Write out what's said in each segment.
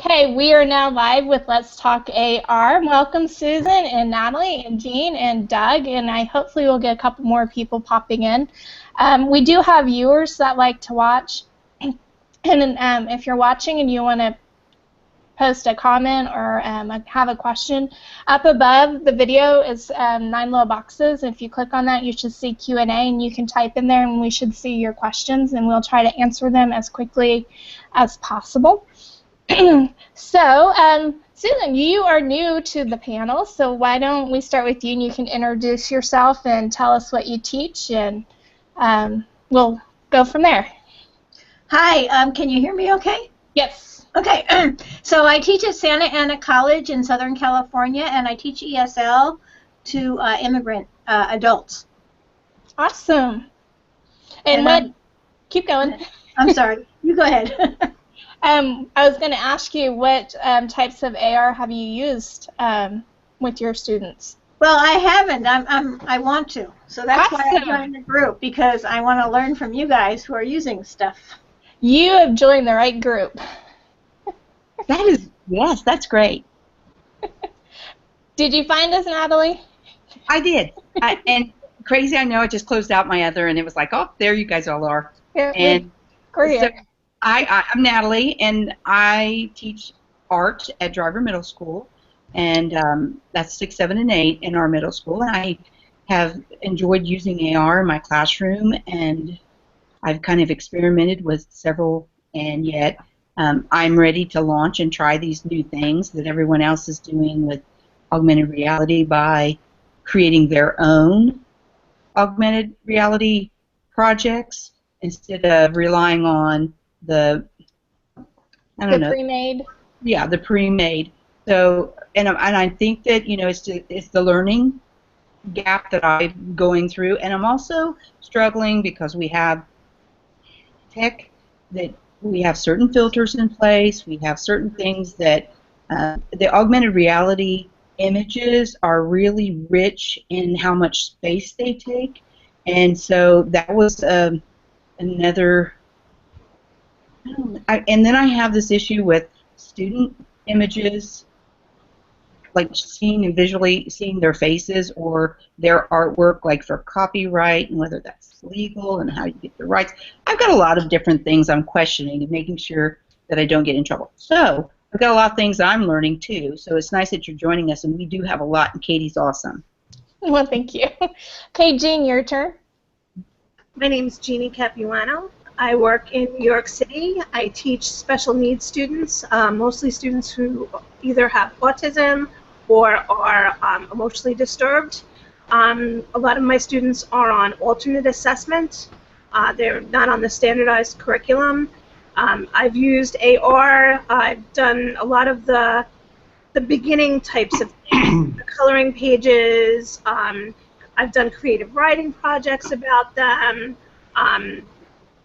Okay, we are now live with Let's Talk AR. Welcome Susan and Natalie and Jean and Doug, and hopefully we'll get a couple more people popping in. We do have viewers that like to watch, and if you're watching and you want to post a comment or have a question, up above the video is 9 little boxes. If you click on that, you should see Q&A, and you can type in there, and we should see your questions, and we'll try to answer them as quickly as possible. So, Susan, you are new to the panel, so why don't we start with you, and you can introduce yourself and tell us what you teach, and we'll go from there. Hi, can you hear me okay? Yes. Okay, so I teach at Santa Ana College in Southern California, and I teach ESL to immigrant adults. Awesome. And keep going. I'm sorry, you go ahead. I was going to ask you, what types of AR have you used with your students? Well, I haven't. I want to. So that's why I joined the group, because I want to learn from you guys who are using stuff. You have joined the right group. Yes, that's great. Did you find us, Natalie? I did. And crazy, I know I just closed out my other, and it was like, oh, there you guys all are. Yeah, and so I'm Natalie, and I teach art at Driver Middle School, and that's 6, 7, and 8 in our middle school. And I have enjoyed using AR in my classroom, and I've kind of experimented with several, and yet I'm ready to launch and try these new things that everyone else is doing with augmented reality by creating their own augmented reality projects instead of relying on the pre-made. Yeah, the pre-made. So, and I think that, you know, it's the learning gap that I'm going through, and I'm also struggling because we have tech that we have certain filters in place. We have certain things that the augmented reality images are really rich in how much space they take, and so that was another. And then I have this issue with student images, like seeing and visually seeing their faces or their artwork, like for copyright and whether that's legal and how you get the rights. I've got a lot of different things I'm questioning and making sure that I don't get in trouble. So I've got a lot of things I'm learning too. So it's nice that you're joining us, and we do have a lot, and Katie's awesome. Well, thank you. Okay, Jean, your turn. My name is Jeannie Capuano. I work in New York City. I teach special needs students, mostly students who either have autism or are emotionally disturbed. A lot of my students are on alternate assessment. They're not on the standardized curriculum. I've used AR. I've done a lot of the beginning types of things, the coloring pages. I've done creative writing projects about them.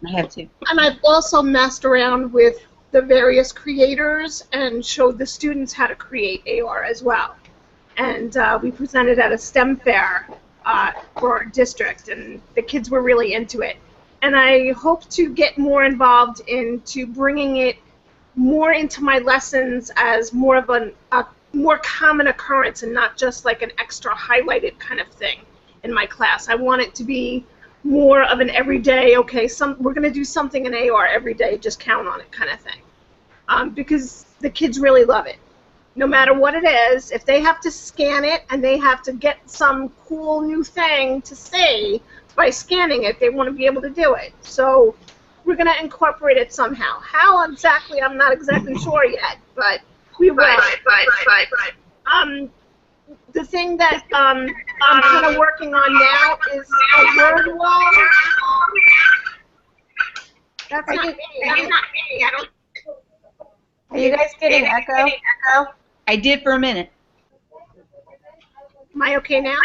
I have to. And I've also messed around with the various creators and showed the students how to create AR as well. And we presented at a STEM fair for our district, and the kids were really into it. And I hope to get more involved into bringing it more into my lessons as more of a more common occurrence and not just like an extra highlighted kind of thing in my class. I want it to be more of an everyday, okay, we're going to do something in AR every day, just count on it kind of thing. Because the kids really love it. No matter what it is, if they have to scan it and they have to get some cool new thing to see by scanning it, they want to be able to do it. So we're going to incorporate it somehow. How exactly, I'm not exactly sure yet, but we will. The thing that I'm kind of working on now is a word wall. That's not me. I don't. Are you guys getting echo? I did for a minute. Am I okay now?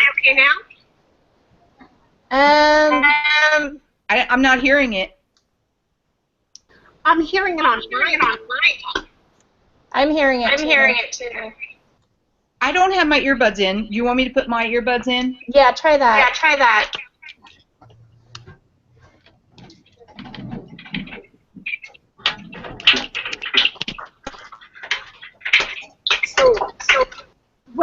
I'm not hearing it. I'm hearing it on mine. I'm hearing it too. I don't have my earbuds in. Do you want me to put my earbuds in? Yeah, try that.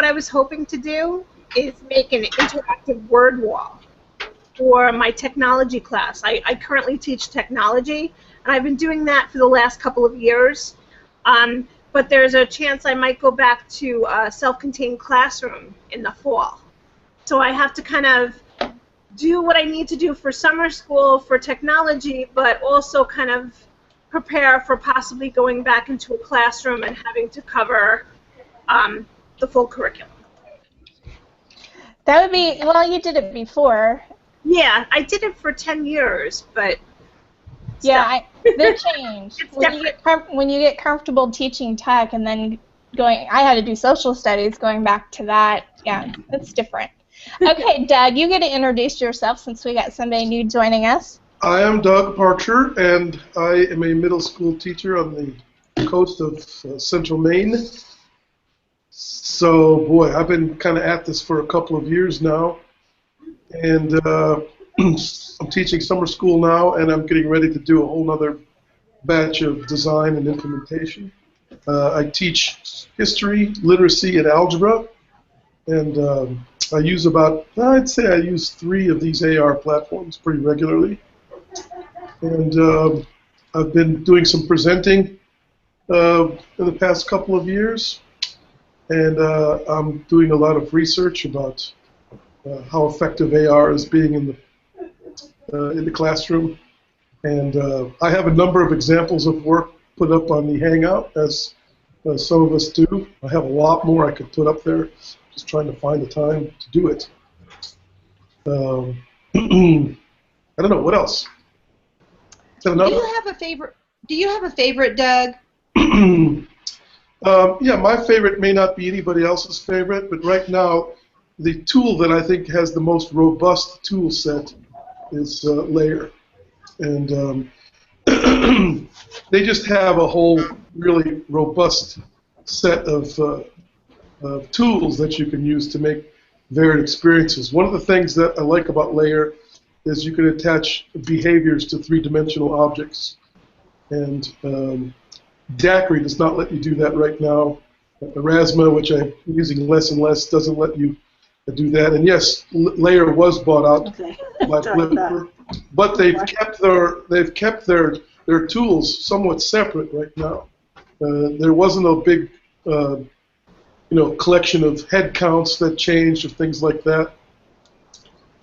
what I was hoping to do is make an interactive word wall for my technology class. I currently teach technology, and I've been doing that for the last couple of years. But there's a chance I might go back to a self-contained classroom in the fall. So I have to kind of do what I need to do for summer school for technology, but also kind of prepare for possibly going back into a classroom and having to cover the full curriculum. That would be, well, you did it before. Yeah, I did it for 10 years, but yeah, they change. It's When you get comfortable teaching tech and then going, I had to do social studies, going back to that, yeah, it's different. Okay, Doug, you get to introduce yourself since we got somebody new joining us. I am Doug Parcher, and I am a middle school teacher on the coast of central Maine. So, boy, I've been kind of at this for a couple of years now, and I'm teaching summer school now, and I'm getting ready to do a whole other batch of design and implementation. I teach history, literacy, and algebra, and I use I'd say I use 3 of these AR platforms pretty regularly. And I've been doing some presenting in the past couple of years, and I'm doing a lot of research about how effective AR is being in the classroom. And I have a number of examples of work put up on the Hangout, as some of us do. I have a lot more I could put up there, just trying to find the time to do it. I don't know, what else? Do you have a favorite, Doug? Yeah, my favorite may not be anybody else's favorite, but right now, the tool that I think has the most robust tool set is Layer. And they just have a whole really robust set of tools that you can use to make varied experiences. One of the things that I like about Layer is you can attach behaviors to 3-dimensional objects. And Daiquiri does not let you do that right now. Erasma, which I'm using less and less, doesn't let you do that. And yes, Layer was bought out by Flipper, but they've kept their tools somewhat separate right now. There wasn't a big collection of head counts that changed or things like that.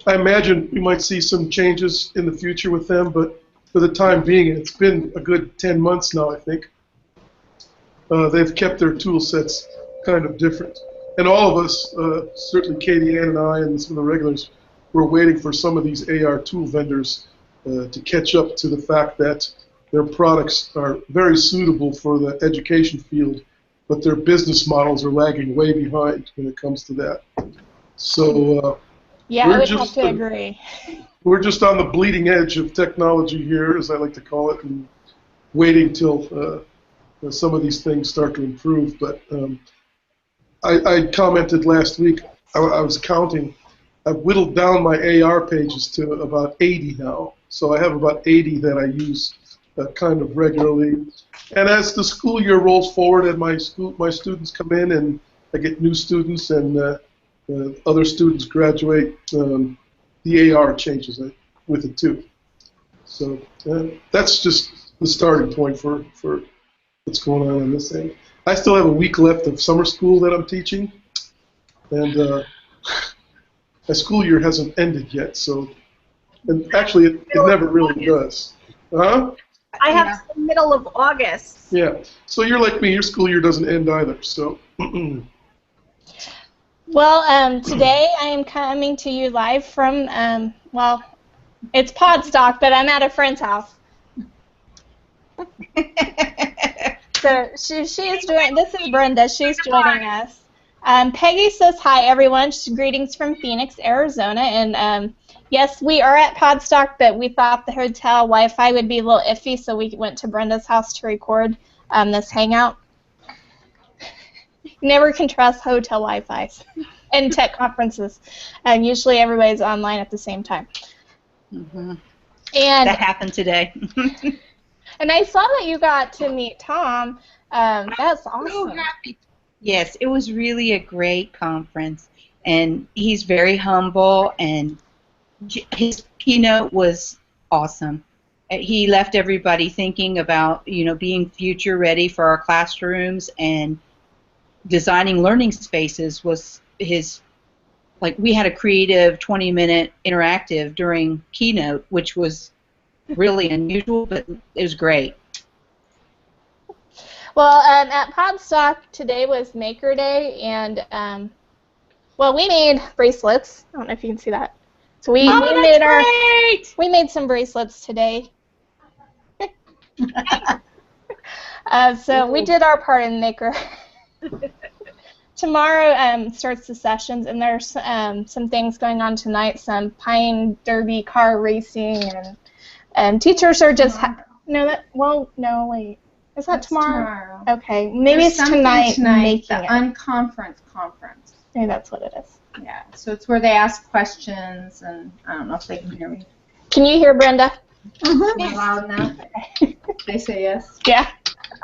I imagine we might see some changes in the future with them, but for the time being, it's been a good 10 months now, I think. They've kept their tool sets kind of different. And all of us, certainly Katie Ann and I and some of the regulars, were waiting for some of these AR tool vendors to catch up to the fact that their products are very suitable for the education field, but their business models are lagging way behind when it comes to that. So yeah, I would have to agree. We're just on the bleeding edge of technology here, as I like to call it, and waiting till some of these things start to improve. But I commented last week, I was counting, I've whittled down my AR pages to about 80 now. So I have about 80 that I use kind of regularly. And as the school year rolls forward and my students come in and I get new students and other students graduate, the AR changes with it too. So that's just the starting point for what's going on this end. I still have a week left of summer school that I'm teaching, and my school year hasn't ended yet. So, and actually, it never really does. Huh? I have the middle of August. Yeah. So you're like me. Your school year doesn't end either. So. Well, today I am coming to you live from, well, it's Podstock, but I'm at a friend's house. So she is doing, this is Brenda, she's joining us. Peggy says hi everyone, greetings from Phoenix, Arizona, and yes, we are at Podstock, but we thought the hotel Wi-Fi would be a little iffy, so we went to Brenda's house to record this hangout. Never can trust hotel Wi-Fi and tech conferences, and usually everybody's online at the same time. Mm-hmm. And that happened today. And I saw that you got to meet Tom. That's awesome. So happy. Yes, it was really a great conference, and he's very humble, and his keynote was awesome. He left everybody thinking about, being future ready for our classrooms, and designing learning spaces was his. Like, we had a creative 20-minute interactive during keynote, which was really unusual, but it was great. Well, at Podstock today was Maker Day, and well, we made bracelets. I don't know if you can see that. So we made some bracelets today. So we did our part in Maker. Tomorrow starts the sessions, and there's some things going on tonight. Some Pine Derby car racing, and teachers are just no wait. Is that tomorrow? Okay, maybe There's it's tonight. The unconference conference. Maybe that's what it is. Yeah, so it's where they ask questions, and I don't know if they can hear me. Can you hear Brenda? Am I loud enough? They say yes. Yeah.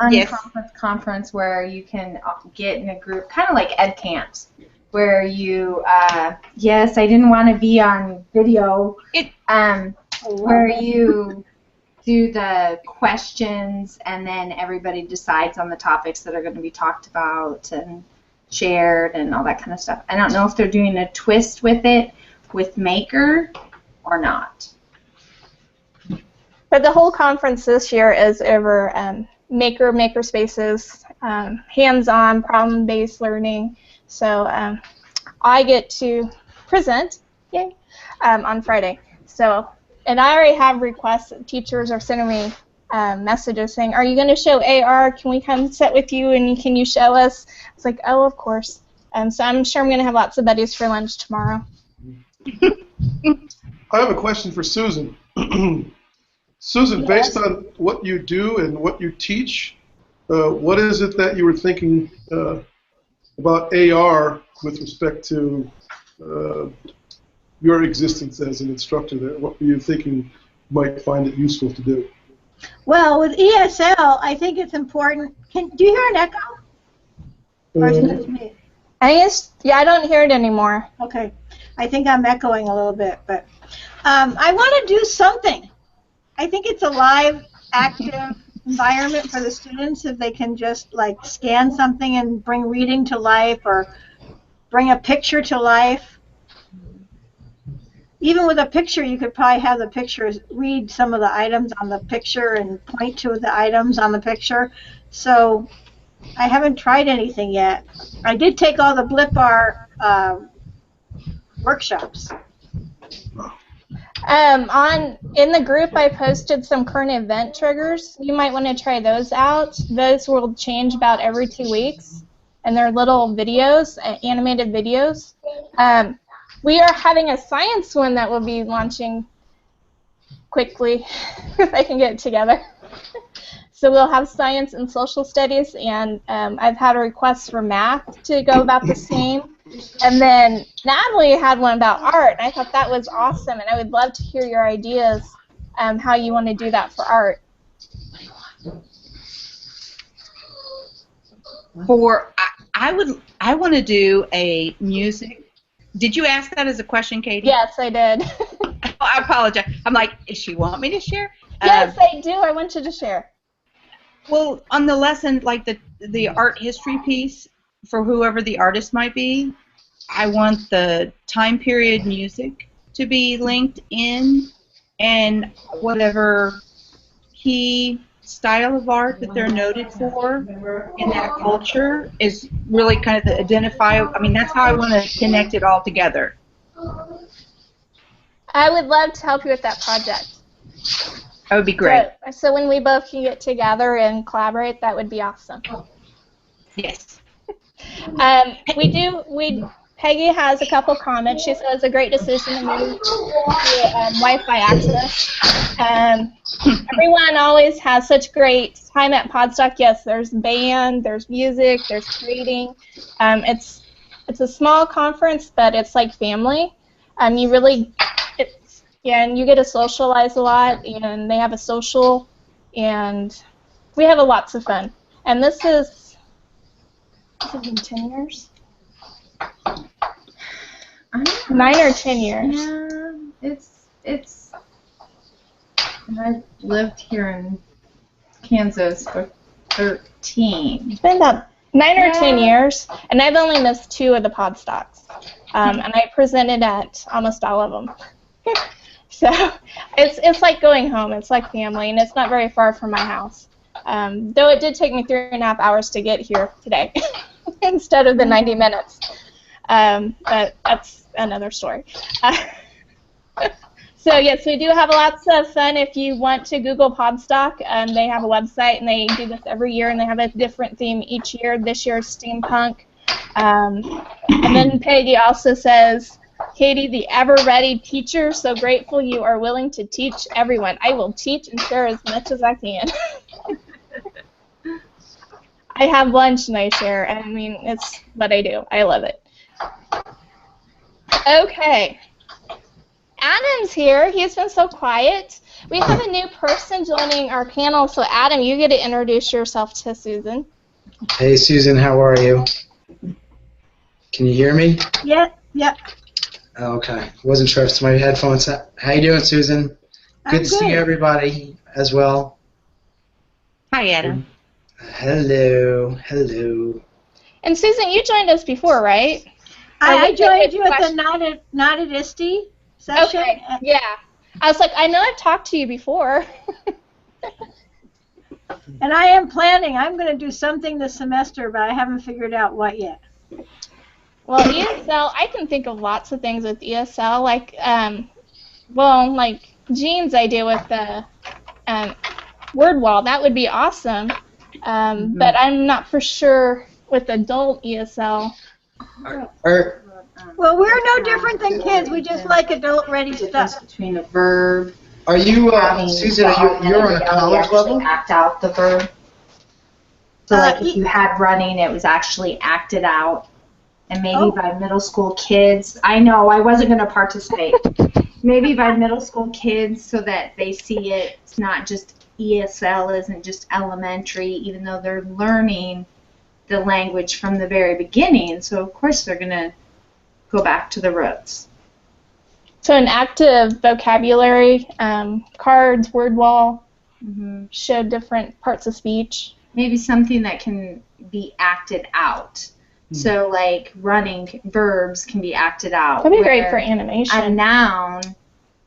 Unconference conference where you can get in a group, kind of like ed camps, where you, yes, I didn't want to be on video, where you do the questions, and then everybody decides on the topics that are going to be talked about and shared and all that kind of stuff. I don't know if they're doing a twist with it with Maker or not. But the whole conference this year is over maker spaces, hands-on, problem-based learning. So I get to present, yay, on Friday. So. And I already have requests. Teachers are sending me messages saying, "Are you going to show AR? Can we come sit with you and can you show us?" It's like, "Oh, of course." So I'm sure I'm going to have lots of buddies for lunch tomorrow. I have a question for Susan. Susan, based on what you do and what you teach, what is it that you were thinking about AR with respect to your existence as an instructor there? What were you thinking you might find it useful to do? Well, with ESL, I think it's important. Do you hear an echo? Or is it just me? I don't hear it anymore. Okay. I think I'm echoing a little bit, but I want to do something. I think it's a live, active environment for the students if they can just like scan something and bring reading to life or bring a picture to life. Even with a picture, you could probably have the pictures read some of the items on the picture and point to the items on the picture. So I haven't tried anything yet. I did take all the BlipR workshops. In the group, I posted some current event triggers. You might want to try those out. Those will change about every 2 weeks, and they're little videos, animated videos. We are having a science one that will be launching quickly if I can get it together. So we'll have science and social studies, and I've had a request for math to go about the same. And then Natalie had one about art, and I thought that was awesome, and I would love to hear your ideas how you want to do that for art. I want to do a music. Did you ask that as a question, Katie? Yes, I did. Oh, I apologize. I'm like, does she want me to share? Yes, I do. I want you to share. Well, on the lesson, like the art history piece, for whoever the artist might be, I want the time period music to be linked in, and whatever key style of art that they're noted for in that culture is really kind of the identifier. I mean, that's how I want to connect it all together. I would love to help you with that project. That would be great. So when we both can get together and collaborate, that would be awesome. Yes. Peggy has a couple comments. She says it's a great decision to move to Wi-Fi access. Everyone always has such great time at Podstock. Yes, there's band, there's music, there's creating. It's a small conference, but it's like family. And you get to socialize a lot, and they have a social, and we have lots of fun. And this is Has it been 10 years? I'm not 9 or 10 years. Yeah, it's. And I lived here in Kansas for 13. It's been about 9 or 10 Yeah. years, and I've only missed 2 of the pod stocks. And I presented at almost all of them. So it's like going home. It's like family, and it's not very far from my house. Though it did take me 3.5 hours to get here today instead of the 90 minutes. But that's another story. So yes, we do have lots of fun. If you want to Google Podstock, they have a website, and they do this every year, and they have a different theme each year. This year is steampunk. And then Peggy also says, Katie, the ever-ready teacher, so grateful you are willing to teach everyone. I will teach and share as much as I can. I have lunch and I share. I mean, it's what I do. I love it. Okay. Adam's here. He's been so quiet. We have a new person joining our panel, so Adam, you get to introduce yourself to Susan. Hey Susan, how are you? Can you hear me? Yeah, yeah. Okay, wasn't sure if it's my headphones. How you doing, Susan? I'm Good to see everybody as well. Hi, Adam. Hello, hello. And Susan, you joined us before, right? I joined you at the Not at ISTE session. Okay, yeah. I was like, I know I've talked to you before. And I am planning. I'm going to do something this semester, but I haven't figured out what yet. Well, ESL, I can think of lots of things with ESL, like, like Jean's idea with the word wall. That would be awesome, but I'm not for sure with adult ESL. Well, we're no different than kids. We just like adult-ready stuff. Between a verb. Are you, having Susan? dog You're on and a yellow, college actually level? Act out the verb. So, like, if you had running, it was actually acted out. And maybe by middle school kids, I know I wasn't going to participate. Maybe by middle school kids, so that they see it's not just ESL isn't just elementary, even though they're learning the language from the very beginning. So of course they're going to go back to the roots. So an active vocabulary, cards, word wall, show different parts of speech. Maybe something that can be acted out. So, like, running verbs can be acted out. That'd be great for animation. A noun,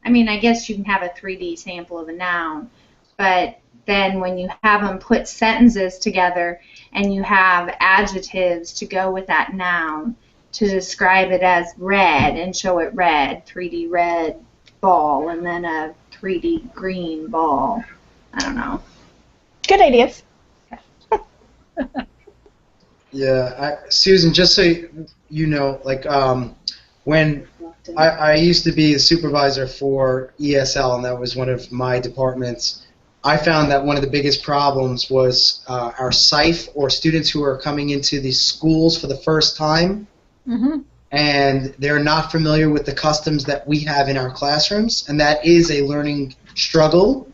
I mean, I guess you can have a 3D sample of a noun, but then when you have them put sentences together and you have adjectives to go with that noun to describe it as red and show it red, 3D red ball, and then a 3D green ball. I don't know. Good ideas. Yeah, Susan, just so you know, like when I used to be a supervisor for ESL, and that was one of my departments, I found that one of the biggest problems was our SIFE, or students who are coming into these schools for the first time, and they're not familiar with the customs that we have in our classrooms, and that is a learning struggle,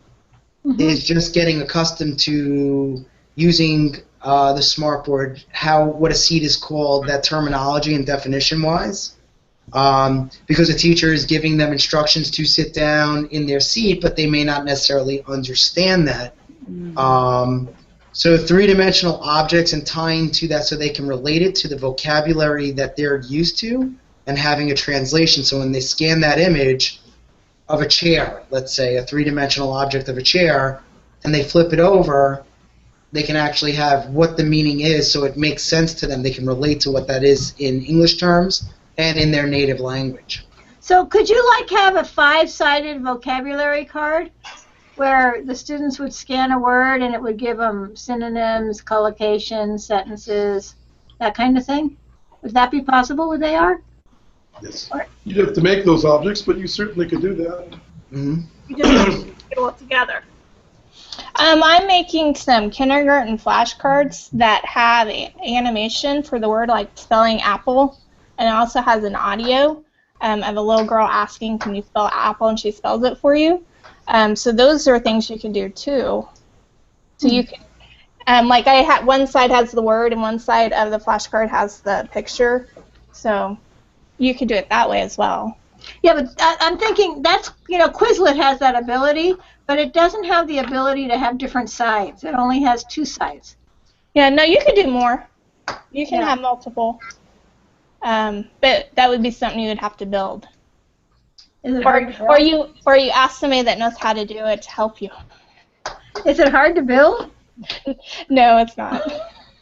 is just getting accustomed to using the smartboard, what a seat is called, that terminology and definition-wise, because a teacher is giving them instructions to sit down in their seat, but they may not necessarily understand that. So three-dimensional objects and tying to that so they can relate it to the vocabulary that they're used to, and having a translation. So when they scan that image of a chair, let's say a three-dimensional object of a chair, and they flip it over, they can actually have what the meaning is, so it makes sense to them. They can relate to what that is in English terms and in their native language. So could you have a 5-sided vocabulary card where the students would scan a word and it would give them synonyms, collocations, sentences, that kind of thing? Would that be possible with AR? Yes. You'd have to make those objects, but you certainly could do that. You just have to get it all together. I'm making some kindergarten flashcards that have animation for the word, like spelling apple, and it also has an audio of a little girl asking, can you spell apple, and she spells it for you. So those are things you can do too. So you can, Like I had one side has the word and one side of the flashcard has the picture, so you could do it that way as well. Yeah, but I'm thinking that's, Quizlet has that ability, but it doesn't have the ability to have different sides. It only has 2 sides. Yeah, no, you could do more. You can Yeah. have multiple, but that would be something you would have to build. Is it hard to build? Or you ask somebody that knows how to do it to help you. Is it hard to build? No, it's not.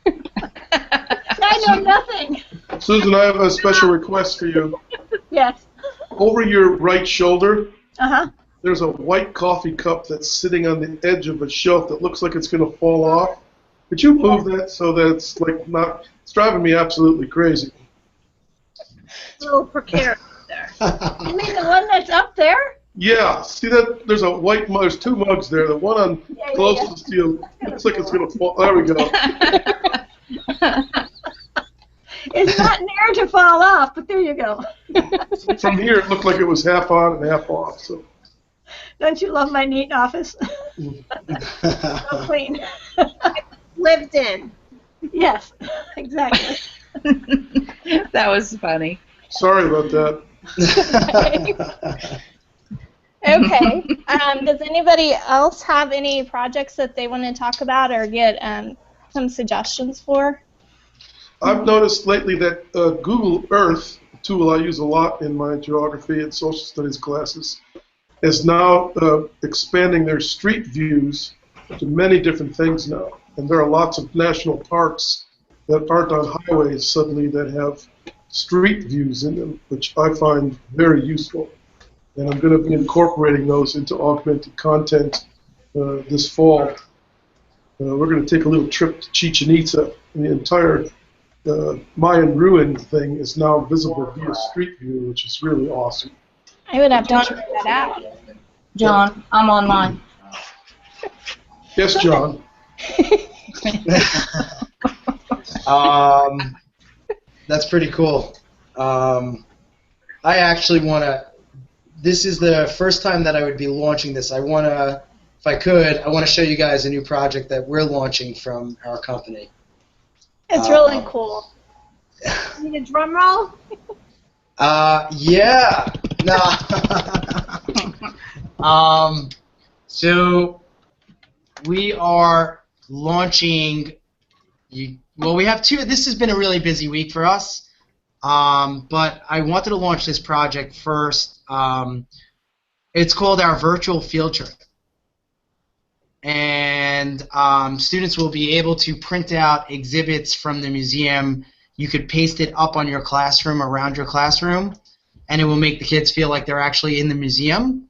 I know nothing. Susan, I have a special request for you. Yes. Over your right shoulder, Uh-huh. there's a white coffee cup that's sitting on the edge of a shelf that looks like it's going to fall off. Could you move that so that it's like not? It's driving me absolutely crazy. A little precarious there. You mean the one that's up there? Yeah, see that? There's a white mug. There's 2 mugs there. The one on closest to you looks like it's going to fall. There we go. It's not near to fall off, but there you go. From here, it looked like it was half on and half off. So. Don't you love my neat office? So clean. Lived in. Yes, exactly. That was funny. Sorry about that. Okay. Does anybody else have any projects that they want to talk about or get some suggestions for? I've noticed lately that Google Earth, a tool I use a lot in my geography and social studies classes, is now expanding their street views to many different things now. And there are lots of national parks that aren't on highways suddenly that have street views in them, which I find very useful. And I'm going to be incorporating those into augmented content this fall. We're going to take a little trip to Chichen Itza, and the entire Mayan ruin thing is now visible via Street View, which is really awesome. I would have to check that out. John, I'm online. Yes, John. That's pretty cool. I actually want to. This is the first time that I would be launching this. I want to, if I could, I want to show you guys a new project that we're launching from our company. It's really cool. Need a drum roll? Yeah. No. So we are launching. Well, we have 2. This has been a really busy week for us. But I wanted to launch this project first. It's called our virtual field trip. And students will be able to print out exhibits from the museum. You could paste it up on your classroom, around your classroom, and it will make the kids feel like they're actually in the museum.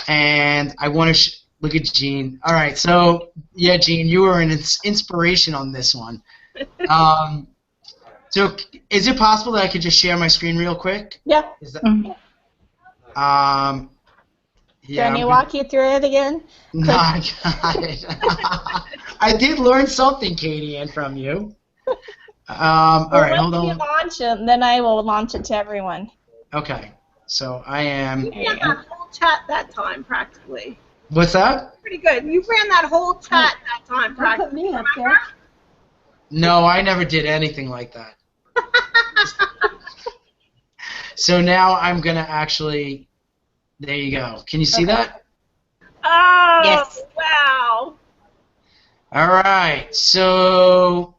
And I want to look at Jean. All right, so yeah, Jean, you were an inspiration on this one. So is it possible that I could just share my screen real quick? Yeah. Is that, Can you walk you through it again? No, I got it. I did learn something, Katie Ann, from you. All right, hold Once you on. launch it, then I will launch it to everyone. Okay, so I am. You ran that whole chat that time, practically. What's that? Pretty good. You ran that whole chat that time, Don't put practically. me up there. No, I never did anything like that. So now I'm gonna actually. There you go. Can you see that? Oh, Yes. wow. All right. So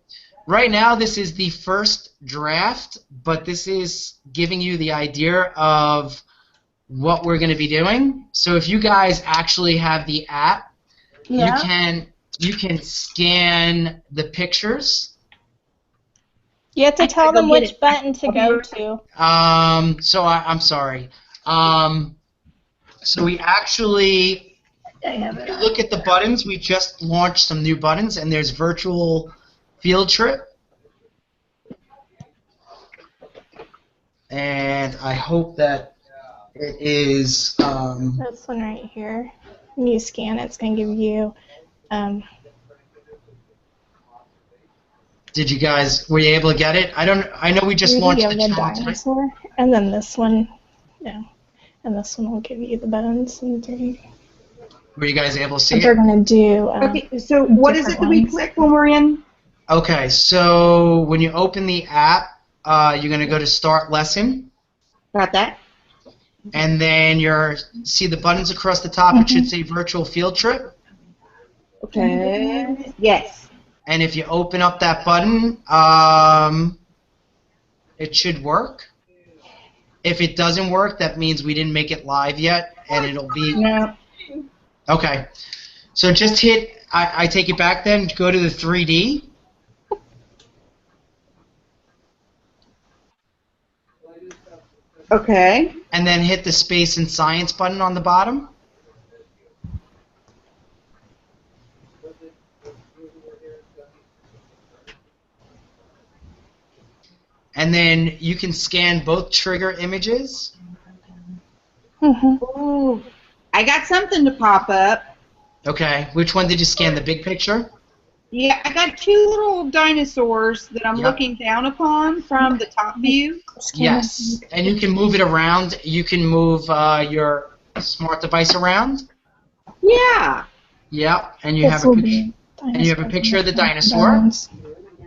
right now this is the first draft, but this is giving you the idea of what we're going to be doing. So if you guys actually have the app, Yeah. you can scan the pictures. You have to I tell gotta them go get which it. button to I'll be go right to. So I'm sorry. So we actually, I have if it you on. look at the buttons, we just launched some new buttons, and there's virtual field trip. And I hope that it is. This one right here. When you scan it, it's going to give you. Did you guys? Were you able to get it? I know we just launched the the channel today. dinosaur, and then this one, yeah, and this one will give you the bones and 3. Were you guys able to see But they're it? going to do. Okay, so what is it that we click when we're in? Okay, so when you open the app, you're going to go to Start Lesson, Got that? and then see the buttons across the top. It should say Virtual Field Trip. Okay. Yes. And if you open up that button, it should work. If it doesn't work, that means we didn't make it live yet, and it'll be... No. Okay. So just hit, I take it back then, go to the 3D. Okay. And then hit the Space and Science button on the bottom. And then you can scan both trigger images. Ooh, I got something to pop up. Okay, which one did you scan? The big picture? Yeah, I got two little dinosaurs that I'm looking down upon from the top view. Yes, and you can move it around. You can move your smart device around. Yeah. Yep, and you have a picture. And you have a picture of the dinosaur.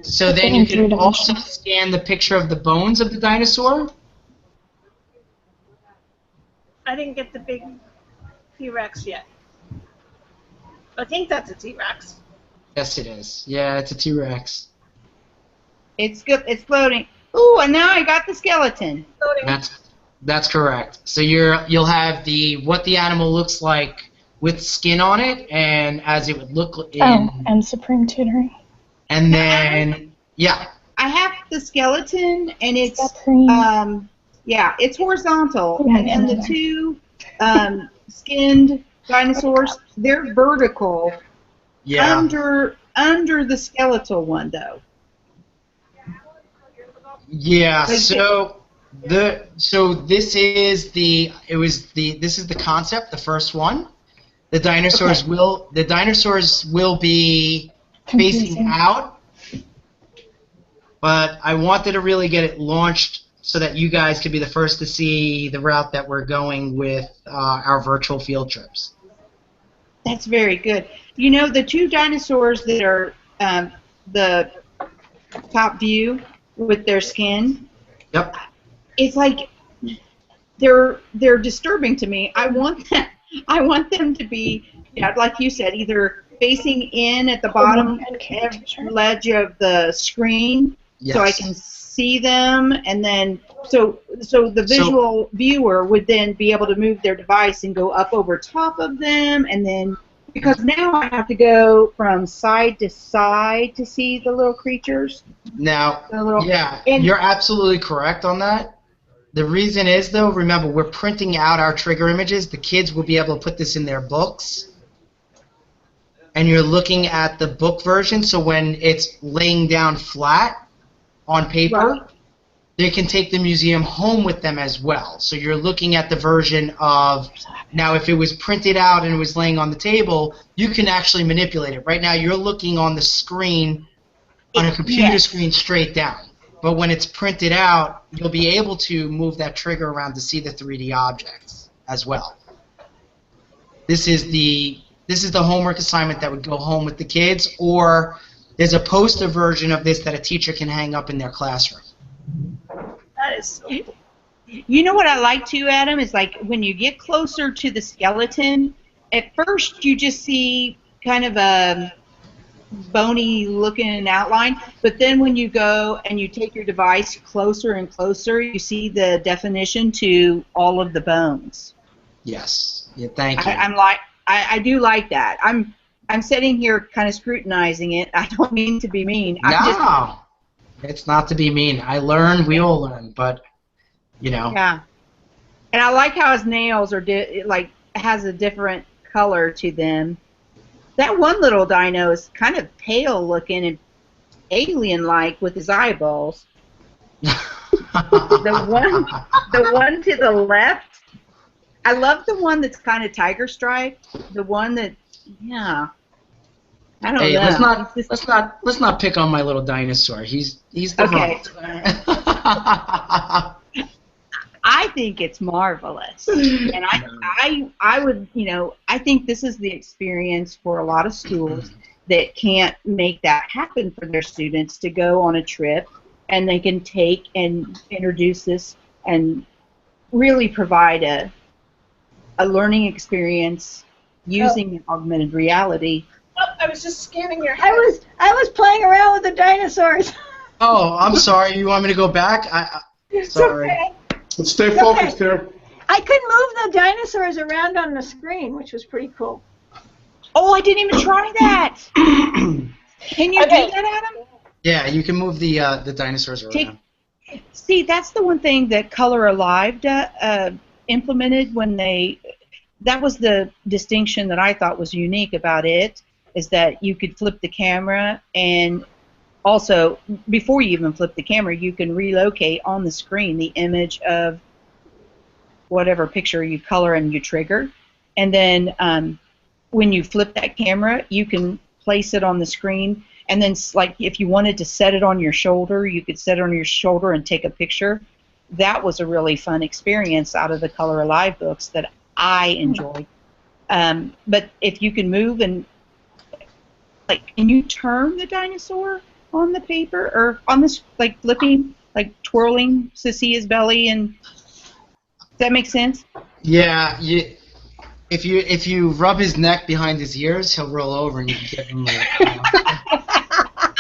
So then you can also scan the picture of the bones of the dinosaur. I didn't get the big T-Rex yet. I think that's a T-Rex. Yes, it is. Yeah, it's a T-Rex. It's good. It's floating. Ooh, and now I got the skeleton. That's correct. So you'll have what the animal looks like with skin on it, and as it would look in. And Supreme Tutoring. And then I have the skeleton, and it's it's horizontal, Yeah, and then the two skinned dinosaurs, they're vertical. Yeah. Under the skeletal one though. Yeah. So this is the concept, the first one. The dinosaurs will be facing out, but I wanted to really get it launched so that you guys could be the first to see the route that we're going with our virtual field trips. That's very good. You know, the two dinosaurs that are the top view with their skin. Yep. It's like they're disturbing to me. I want them to be, like you said, either facing in at the bottom ledge of the screen, so I can see them, and then so the visual viewer would then be able to move their device and go up over top of them, and then because now I have to go from side to side to see the little creatures. Now, you're absolutely correct on that. The reason is, though, remember, we're printing out our trigger images. The kids will be able to put this in their books. And you're looking at the book version, so when it's laying down flat on paper, they can take the museum home with them as well. So you're looking at the version of, now if it was printed out and it was laying on the table, you can actually manipulate it. Right now you're looking on the screen, on a computer screen straight down. But when it's printed out, you'll be able to move that trigger around to see the 3D objects as well. This is the homework assignment that would go home with the kids, or there's a poster version of this that a teacher can hang up in their classroom. That is so cool. You know what I like too, Adam, is like when you get closer to the skeleton, at first you just see kind of a bony looking outline, but then when you go and you take your device closer and closer, you see the definition to all of the bones. Yes. Yeah, thank you. I do like that. I'm sitting here kind of scrutinizing it. I don't mean to be mean. It's not to be mean. I learn, we all learn, but you know. Yeah. And I like how his nails are has a different color to them. That one little dino is kind of pale looking and alien-like with his eyeballs. the one to the left. I love the one that's kind of tiger striped. The one that, I don't know. Let's not pick on my little dinosaur. He's the okay. I think it's marvelous, and I would, I think this is the experience for a lot of schools that can't make that happen for their students to go on a trip, and they can take and introduce this and really provide a learning experience using augmented reality. Oh, I was just scanning your head. I was playing around with the dinosaurs. Oh, I'm sorry. You want me to go back? Sorry. Okay. Let's stay focused here. I could move the dinosaurs around on the screen, which was pretty cool. Oh, I didn't even try that. Can you do that, Adam? Yeah, you can move the dinosaurs around. See, that's the one thing that Color Alive implemented when that was the distinction that I thought was unique about it, is that you could flip the camera, and also, before you even flip the camera, you can relocate on the screen the image of whatever picture you color and you trigger. And then when you flip that camera, you can place it on the screen. And then, like, if you wanted to set it on your shoulder, you could set it on your shoulder and take a picture. That was a really fun experience out of the Color Alive books that I enjoyed. But if you can move and, like, can you turn the dinosaur on the paper or on this, like, flipping, like twirling to see his belly? And does that make sense? Yeah. If you rub his neck behind his ears, he'll roll over and you can get him.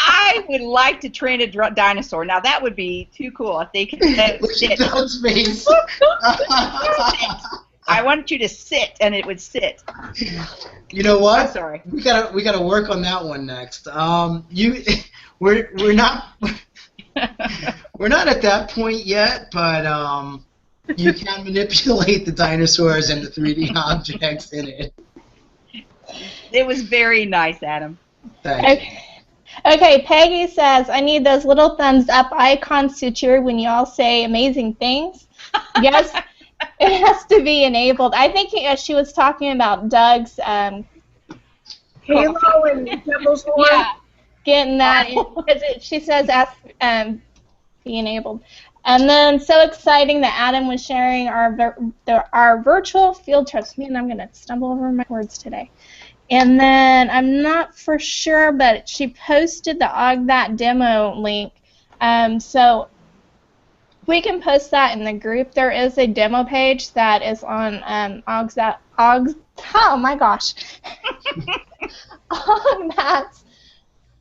I would like to train a dinosaur. Now that would be too cool if they could sit. Doug's face. I want you to sit, and it would sit. You know what? I'm sorry. We gotta work on that one next. We're not at that point yet, but you can manipulate the dinosaurs and the 3D objects in it. It was very nice, Adam. Thanks. Okay, Peggy says, I need those little thumbs up icons to cheer when you all say amazing things. Yes, it has to be enabled. I think she was talking about Doug's Halo and Devil's Horn. yeah, getting that in, because she says be enabled. And then so exciting that Adam was sharing our virtual field trips. Man, I'm going to stumble over my words today. And then I'm not for sure, but she posted the that demo link. So we can post that in the group. There is a demo page that is on oh my gosh. On Matt's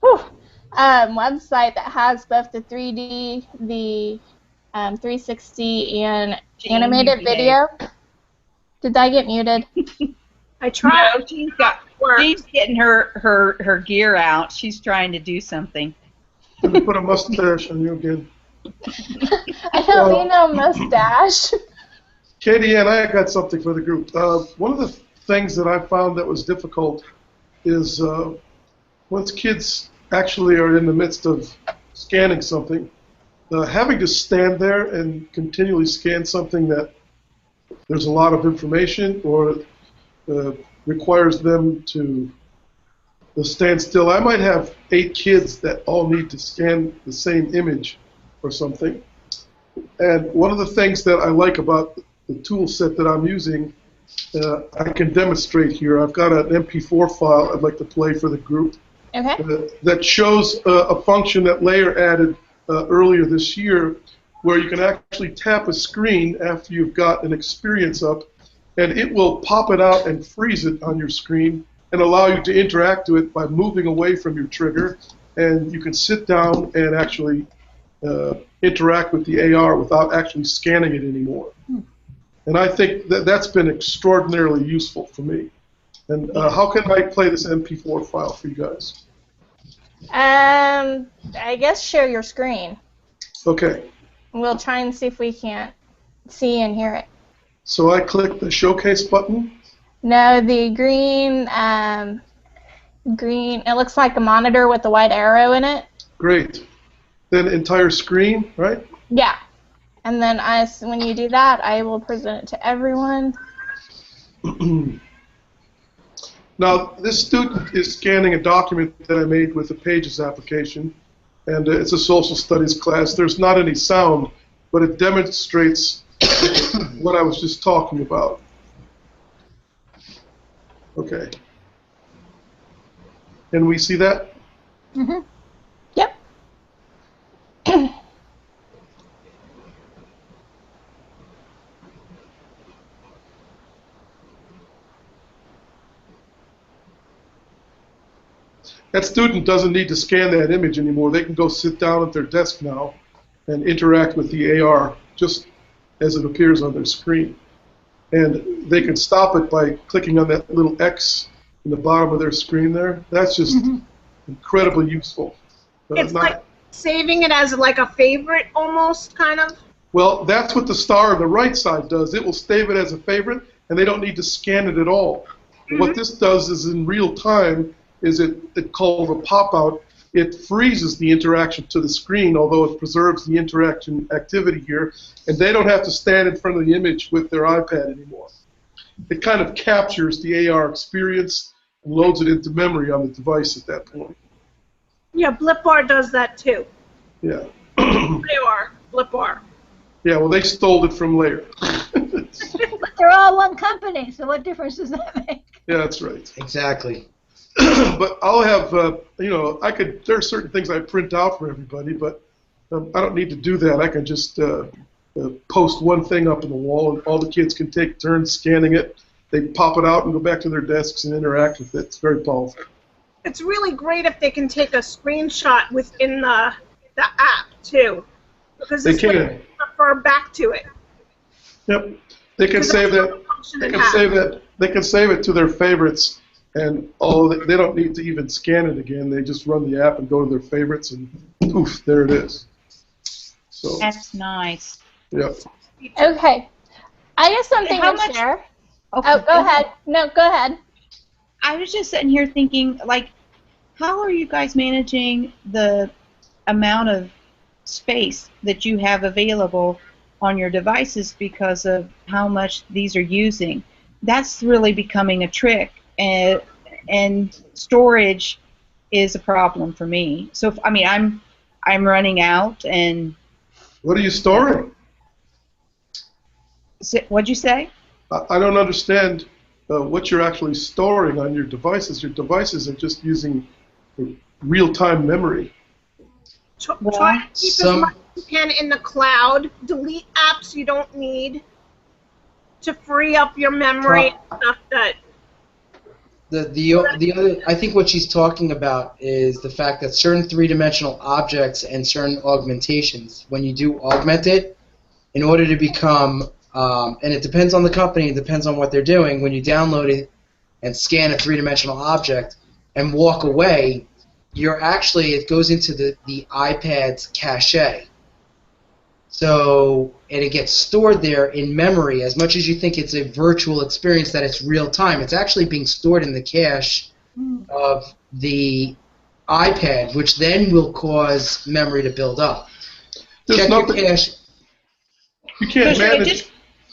website that has both the 3D, the 360, and animated video. Did I get muted? I tried. No, she's getting her gear out. She's trying to do something. Let me put a mustache on you again. I don't need no mustache. Katie and I got something for the group. One of the things that I found that was difficult is once kids actually are in the midst of scanning something, having to stand there and continually scan something that there's a lot of information or requires them to stand still. I might have 8 kids that all need to scan the same image or something. And one of the things that I like about the tool set that I'm using, I can demonstrate here. I've got an MP4 file I'd like to play for the group. Okay. That shows a function that Layer added earlier this year where you can actually tap a screen after you've got an experience up, and it will pop it out and freeze it on your screen and allow you to interact with it by moving away from your trigger, and you can sit down and actually interact with the AR without actually scanning it anymore. And I think that's been extraordinarily useful for me. And how can I play this MP4 file for you guys? I guess share your screen. Okay. We'll try and see if we can't see and hear it. So I click the showcase button. No, the green, it looks like a monitor with a white arrow in it. Great. Then entire screen, right? Yeah. And then when you do that, I will present it to everyone. Now, this student is scanning a document that I made with the Pages application, and it's a social studies class. There's not any sound, but it demonstrates what I was just talking about. Okay. Can we see that? Mm-hmm. Yep. That student doesn't need to scan that image anymore. They can go sit down at their desk now and interact with the AR just as it appears on their screen. And they can stop it by clicking on that little X in the bottom of their screen there. That's just incredibly useful. It's like saving it as like a favorite almost, kind of. Well, that's what the star on the right side does. It will save it as a favorite, and they don't need to scan it at all. What this does is in real time is it called a pop-out. It freezes the interaction to the screen, although it preserves the interaction activity here, and they don't have to stand in front of the image with their iPad anymore. It kind of captures the AR experience and loads it into memory on the device at that point. Yeah, Blip Bar does that too. Yeah. Blip Bar. Yeah, well, they stole it from Layer. But they're all one company, so what difference does that make? Yeah, that's right. Exactly. But I'll have, there are certain things I print out for everybody, but I don't need to do that. I can just post one thing up on the wall, and all the kids can take turns scanning it. They pop it out and go back to their desks and interact with it. It's very powerful. It's really great if they can take a screenshot within the app too, because They this way can. they refer back to it. Yep. They can save that. They can save that. They can save it to their favorites, and they don't need to even scan it again. They just run the app and go to their favorites, and poof, there it is. So. That's nice. Yep. Okay. I have something How to much- share. Okay, Oh, go ahead. No, go ahead. I was just sitting here thinking, like, how are you guys managing the amount of space that you have available on your devices because of how much these are using? That's really becoming a trick, and storage is a problem for me. So, I'm running out, and What are you storing? what'd you say? I don't understand what you're actually storing on your devices. Your devices are just using real-time memory. Try to keep as much as you can in the cloud. Delete apps you don't need to free up your memory and stuff that. The other, I think what she's talking about is the fact that certain three-dimensional objects and certain augmentations, when you do augment it, in order to become, and it depends on the company, it depends on what they're doing, when you download it and scan a three-dimensional object and walk away, it goes into the iPad's cache. So, and it gets stored there in memory. As much as you think it's a virtual experience, that it's real time, it's actually being stored in the cache of the iPad, which then will cause memory to build up. There's Check nothing, your cache. you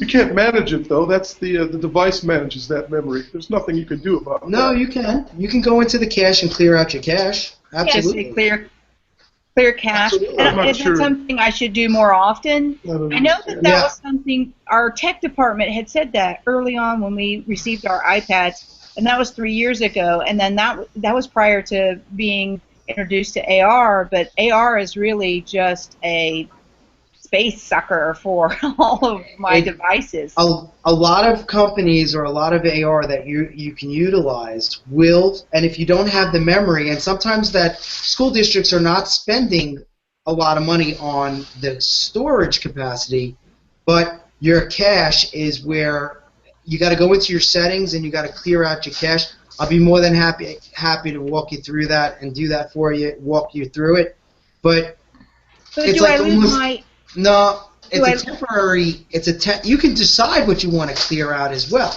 can't manage it though. That's the device manages that memory. There's nothing you can do about it. No, you can. You can go into the cache and clear out your cache. Absolutely. Just clear cache. Absolutely. I'm not Is sure. that something I should do more often? I don't I know understand. that was something our tech department had said that early on when we received our iPads, and that was 3 years ago. And then that was prior to being introduced to AR. But AR is really just a space sucker for all of my devices. A lot of companies or a lot of AR that you can utilize will, and if you don't have the memory, and sometimes that school districts are not spending a lot of money on the storage capacity, but your cache is where you got to go into your settings and you got to clear out your cache. I'll be more than happy to walk you through that and do that for you, walk you through it. But it's do like I lose almost, my? no, it's a temporary. You can decide what you want to clear out as well.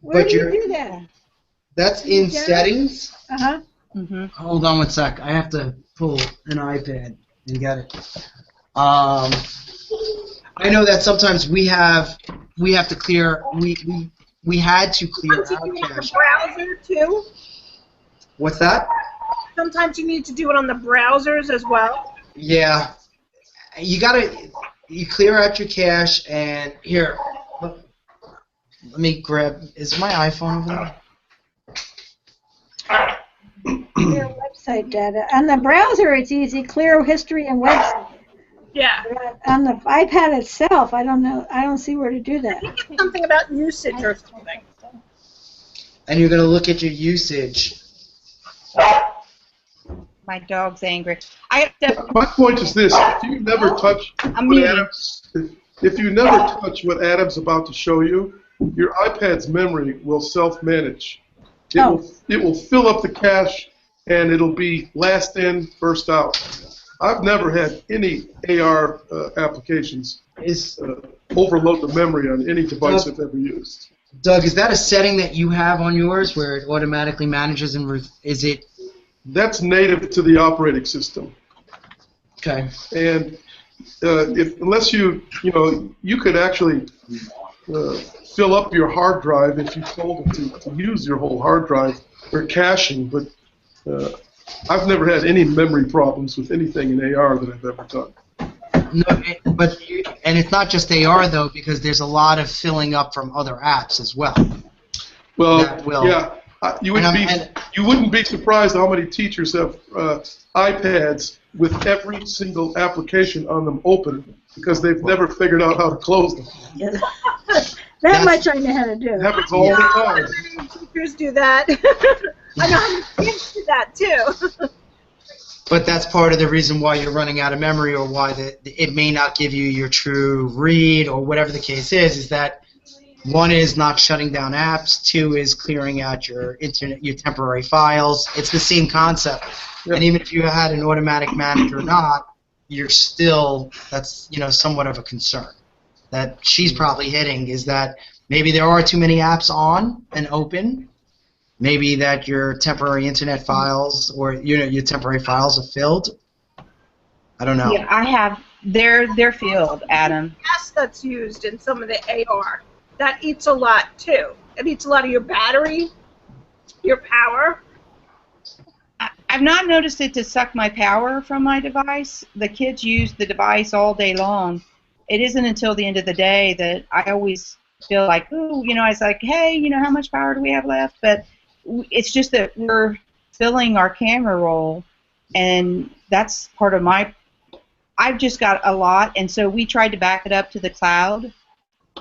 Where But do you do that? that's in settings. Uh-huh. Mm-hmm. Hold on one sec. I have to pull an iPad and get it. I know that sometimes we have to clear. We had to clear Sometimes out you do it on the cache. browser too. What's that? Sometimes you need to do it on the browsers as well. Yeah, you gotta. you clear out your cache, and here, let me grab. Is my iPhone over there? Clear website data. On the browser, it's easy. Clear history and website. Yeah. But on the iPad itself, I don't know. I don't see where to do I that. think it's something about usage or something. And you're going to look at your usage. My dog's angry. I have to. My point is this: if you never touch what Adam's about to show you, your iPad's memory will self-manage. It will fill up the cache, and it'll be last in, first out. I've never had any AR applications overload the memory on any device I've ever used. Doug, is that a setting that you have on yours where it automatically manages and is it? That's native to the operating system. Okay. And unless you could actually fill up your hard drive if you told it to use your whole hard drive for caching, but I've never had any memory problems with anything in AR that I've ever done. No, and it's not just AR though, because there's a lot of filling up from other apps as well. Well, yeah, you wouldn't be surprised how many teachers have iPads with every single application on them open because they've never figured out how to close them. Yeah. That much I know how to do. It happens all the time. Many teachers do that. I know how many kids do that too. But that's part of the reason why you're running out of memory, or why it may not give you your true read, or whatever the case is that one is not shutting down apps, two is clearing out your temporary files. It's the same concept. Yep. And even if you had an automatic manage or not, you're still, that's somewhat of a concern that she's probably hitting, is that maybe there are too many apps on and open. Maybe that your temporary internet files or your temporary files are filled. I don't know. Yeah, I have. They're filled, Adam. Yes, that's used in some of the AR. That eats a lot too. It eats a lot of your battery, your power. I've not noticed it to suck my power from my device. The kids use the device all day long. It isn't until the end of the day that I always feel like, oh, it's like, hey, how much power do we have left? But it's just that we're filling our camera roll, and that's part of I've just got a lot, and so we tried to back it up to the cloud,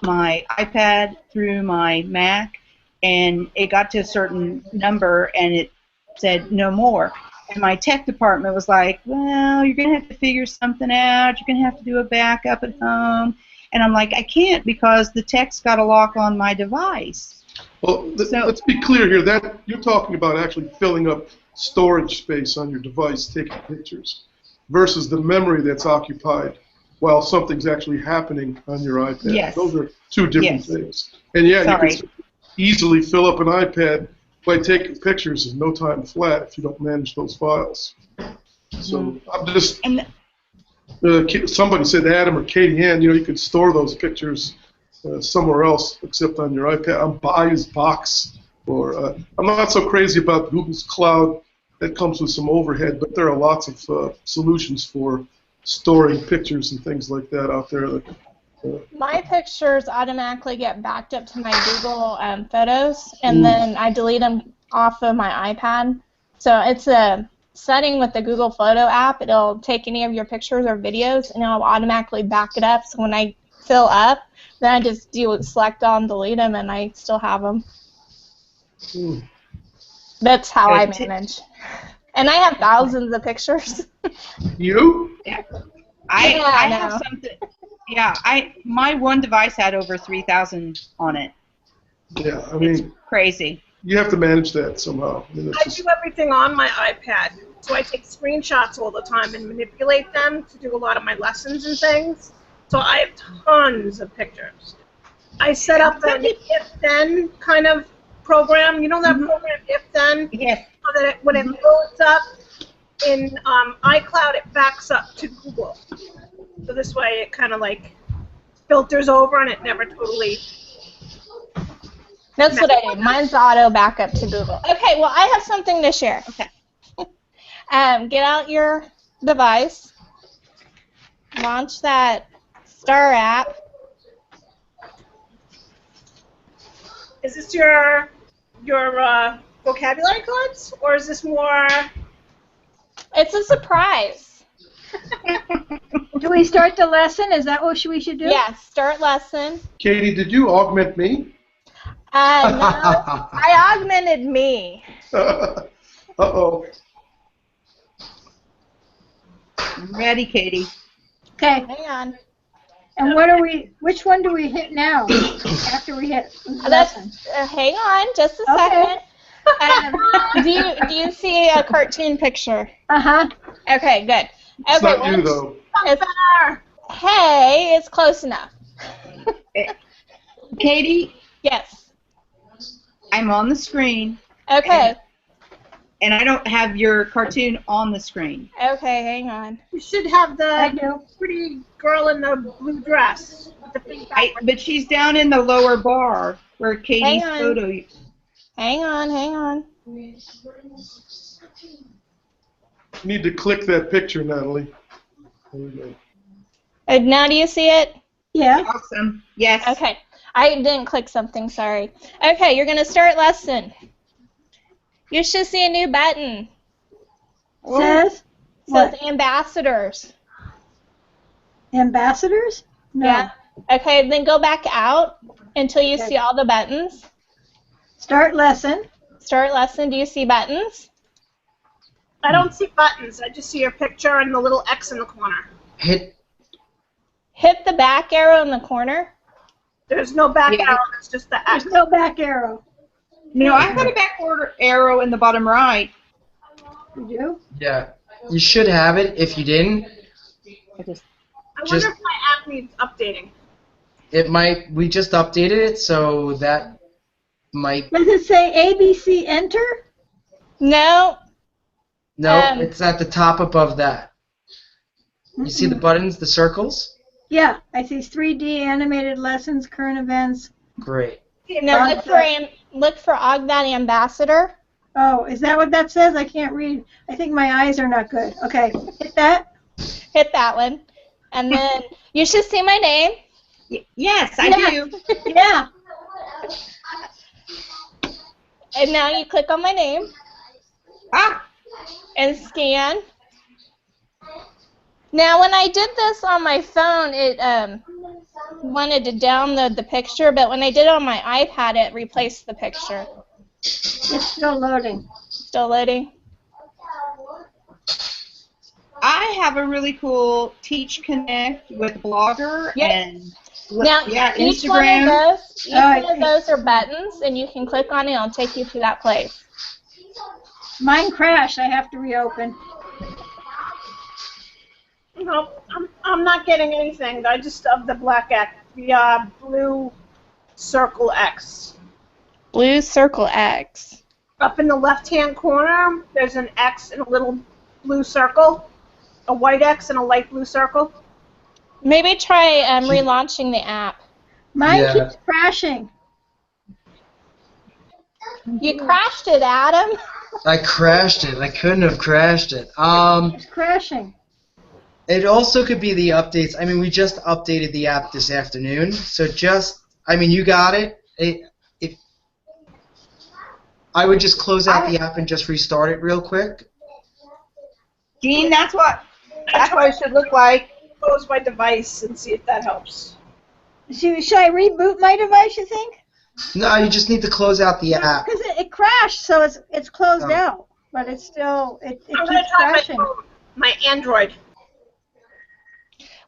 my iPad through my Mac, and it got to a certain number, and it said no more. And my tech department was like, well, you're going to have to figure something out. You're going to have to do a backup at home. And I'm like, I can't, because the tech's got a lock on my device. Well, let's be clear here. That you're talking about actually filling up storage space on your device, taking pictures, versus the memory that's occupied while something's actually happening on your iPad. Yes. Those are two different things. And yeah, you can easily fill up an iPad by taking pictures in no time flat if you don't manage those files. So I'm just. Somebody said Adam or Katie Ann, you could store those pictures somewhere else except on your iPad, on Buy's Box, or I'm not so crazy about Google's Cloud. That comes with some overhead, but there are lots of solutions for storing pictures and things like that out there. My pictures automatically get backed up to my Google Photos, and then I delete them off of my iPad. So it's a setting with the Google Photo app. It'll take any of your pictures or videos, and it'll automatically back it up. So when I fill up, then I just select all and delete them, and I still have them. That's how I manage. And I have thousands of pictures. You? Yeah. I have something. Yeah, my one device had over 3,000 on it. Yeah, I mean, it's crazy. You have to manage that somehow. I do everything on my iPad, so I take screenshots all the time and manipulate them to do a lot of my lessons and things. So I have tons of pictures. I set up an if-then kind of program. You know that program, if-then? Yes. So that when it loads up in iCloud, it backs up to Google. So this way it kind of like filters over and it never totally... That's what I do. Mine's auto backup to Google. Okay, well, I have something to share. Okay. Get out your device, launch that Star app. Is this your vocabulary cards, or is this more? It's a surprise. Do we start the lesson? Is that what we should do? Yeah, start lesson. Katie, did you augment me? No, I augmented me. Uh-oh. I'm ready, Katie. Okay. Hang on. And which one do we hit now after we hit lesson? That's, hang on, just a Okay. second. Do you see a cartoon picture? Uh-huh. Okay, good. It's Okay, not you, though. Hey, it's close enough. Katie, Yes. I'm on the screen, Okay. and I don't have your cartoon on the screen. Okay, hang on. You should have I the do. pretty girl in the blue dress with the pink background. But she's down in the lower bar where Katie's Hang on. photo. Hang on. You need to click that picture, Natalie. There we go. Now do you see it? Yeah. Awesome. Yes. Okay. I didn't click something, sorry. Okay, you're going to start lesson. You should see a new button. Says? It What? says ambassadors. Ambassadors? No. Yeah. Okay, then go back out until you see all the buttons. Start lesson. Start lesson. Do you see buttons? I don't see buttons. I just see your picture and the little X in the corner. Hit. Hit the back arrow in the corner. There's no back Yeah. arrow. It's just the X. There's no back arrow. No, I've got a backward arrow in the bottom right. You do? Yeah. You should have it. If you didn't, I just- wonder if my app needs updating. it might. We just updated it, so that might. Does it say ABC enter? No. No, Um, it's at the top above that. You see the buttons, the circles? Yeah, I see 3D animated lessons, current events. Great. No, look for Augmented Ambassador. Oh, is that what that says? I can't read. I think my eyes are not good. Okay, hit that. Hit that one. And then you should see my name. Yes, I Yeah. do. Yeah. And now you click on my name Ah, and scan. Now, when I did this on my phone, it wanted to download the picture, but when I did it on my iPad, it replaced the picture. It's still loading. Still loading. I have a really cool Teach Connect with Blogger Yep. and Now, yeah, each Instagram. one of those are buttons, and you can click on it, and it'll take you to that place. Mine crashed. I have to reopen. No, I'm not getting anything. I just of the black X, the blue circle X. Blue circle X. Up in the left-hand corner, there's an X and a little blue circle, a white X and a light blue circle. Maybe try relaunching the app. Mine Yeah. keeps crashing. You crashed it, Adam. I crashed it. I couldn't have crashed it. It's crashing. It also could be the updates. I mean, we just updated the app this afternoon, so you got it. I would just close out the app and just restart it real quick. Gene, that's what it should look like. Close my device and see if that helps. Should I reboot my device, you think? No, you just need to close out the app. Because it crashed, so it's closed Oh. out. But it's still, it I'm going to keeps try crashing. my Android.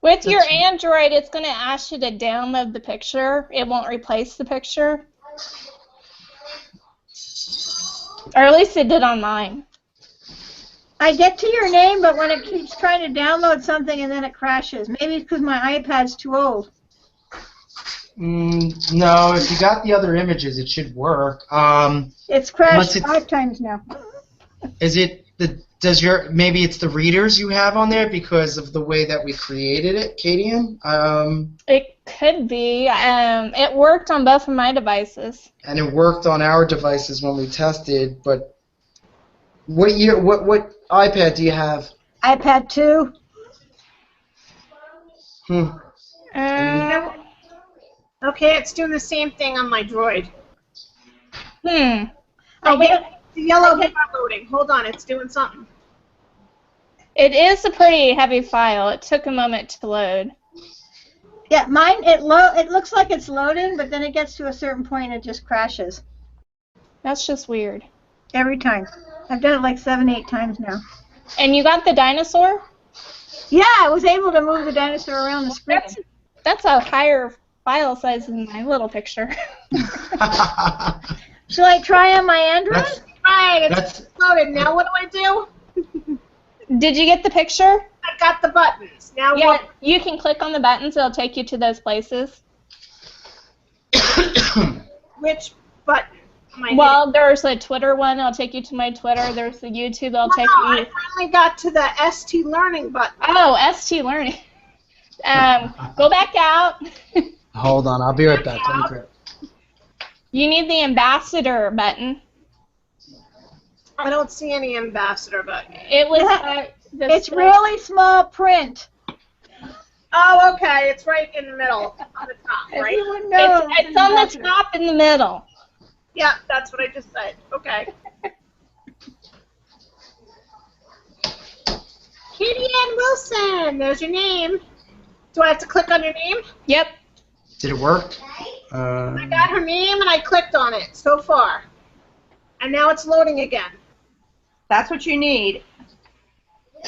With your Android, it's going to ask you to download the picture. It won't replace the picture. Or at least it did on mine. I get to your name, but when it keeps trying to download something and then it crashes. Maybe it's because my iPad's too old. No, if you got the other images, it should work. It's crashed Unless it's- 5 times now. Is it maybe it's the readers you have on there because of the way that we created it, Kadian? It could be. It worked on both of my devices. And it worked on our devices when we tested, but what iPad do you have? iPad 2. Okay, it's doing the same thing on my Droid. Hmm. Oh, wait, get- the yellow bar loading. Hold on, it's doing something. It is a pretty heavy file. It took a moment to load. Yeah, mine, it looks like it's loading, but then it gets to a certain point and it just crashes. That's just weird. Every time. I've done it like 7, 8 times now. And you got the dinosaur? Yeah, I was able to move the dinosaur around the screen. That's a higher file size than my little picture. Shall I try on my Android? Right, it's loaded. Now what do? Did you get the picture? I got the buttons. Now Yeah, what? you can click on the buttons. It'll take you to those places. Which button? Well, there's a Twitter one. It'll take you to my Twitter. There's the YouTube. It'll take you. I finally got to the ST Learning button. Oh, ST Learning. Go back out. Hold on, I'll be right back. Let me grab. You need the ambassador button. I don't see any ambassador button. It was. It's really small print. Oh, okay. It's right in the middle, on the top, right? Everyone knows. It's on the top in the middle. Yeah, that's what I just said. Okay. Katie Ann Wilson. There's your name. Do I have to click on your name? Yep. Did it work? I got her name and I clicked on it so far. And now it's loading again. That's what you need.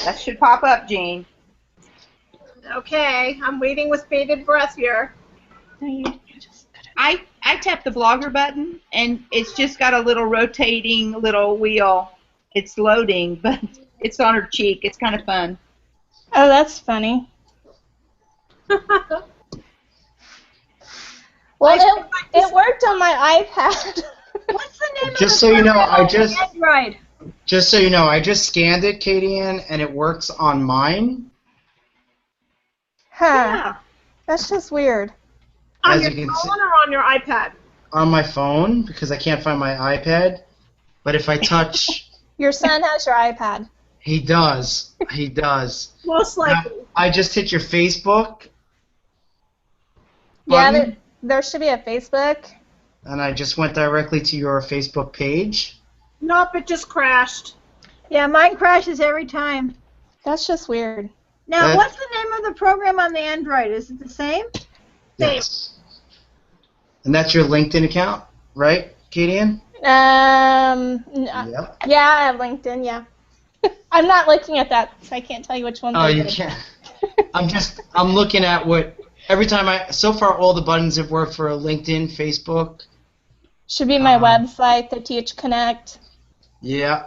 That should pop up, Jean. Okay, I'm waiting with bated breath here. I tapped the blogger button, and it's just got a little rotating little wheel. It's loading, but it's on her cheek. It's kind of fun. Oh, that's funny. Well, it worked on my iPad. What's the name Just of so the you know, program I on just- Android? Just so you know, I just scanned it, Katie Ann, and it works on mine. Huh. Yeah. That's just weird. On As your you can phone see- or on your iPad? On my phone, because I can't find my iPad. But if I touch, Your son has your iPad. he does. He does. Most Now, likely. I just hit your Facebook Yeah, button, there should be a Facebook. and I just went directly to your Facebook page. Nope, it just crashed. Yeah, mine crashes every time. That's just weird. Now, That- what's the name of the program on the Android? Is it the same? Yes. And that's your LinkedIn account, right, Katie Ann? Yep. Yeah, I have LinkedIn, yeah. I'm not looking at that, so I can't tell you which one's Oh, you good. can't. I'm looking at what, every time so far all the buttons have worked for LinkedIn, Facebook. Should be my website, the Teach Connect, Yeah,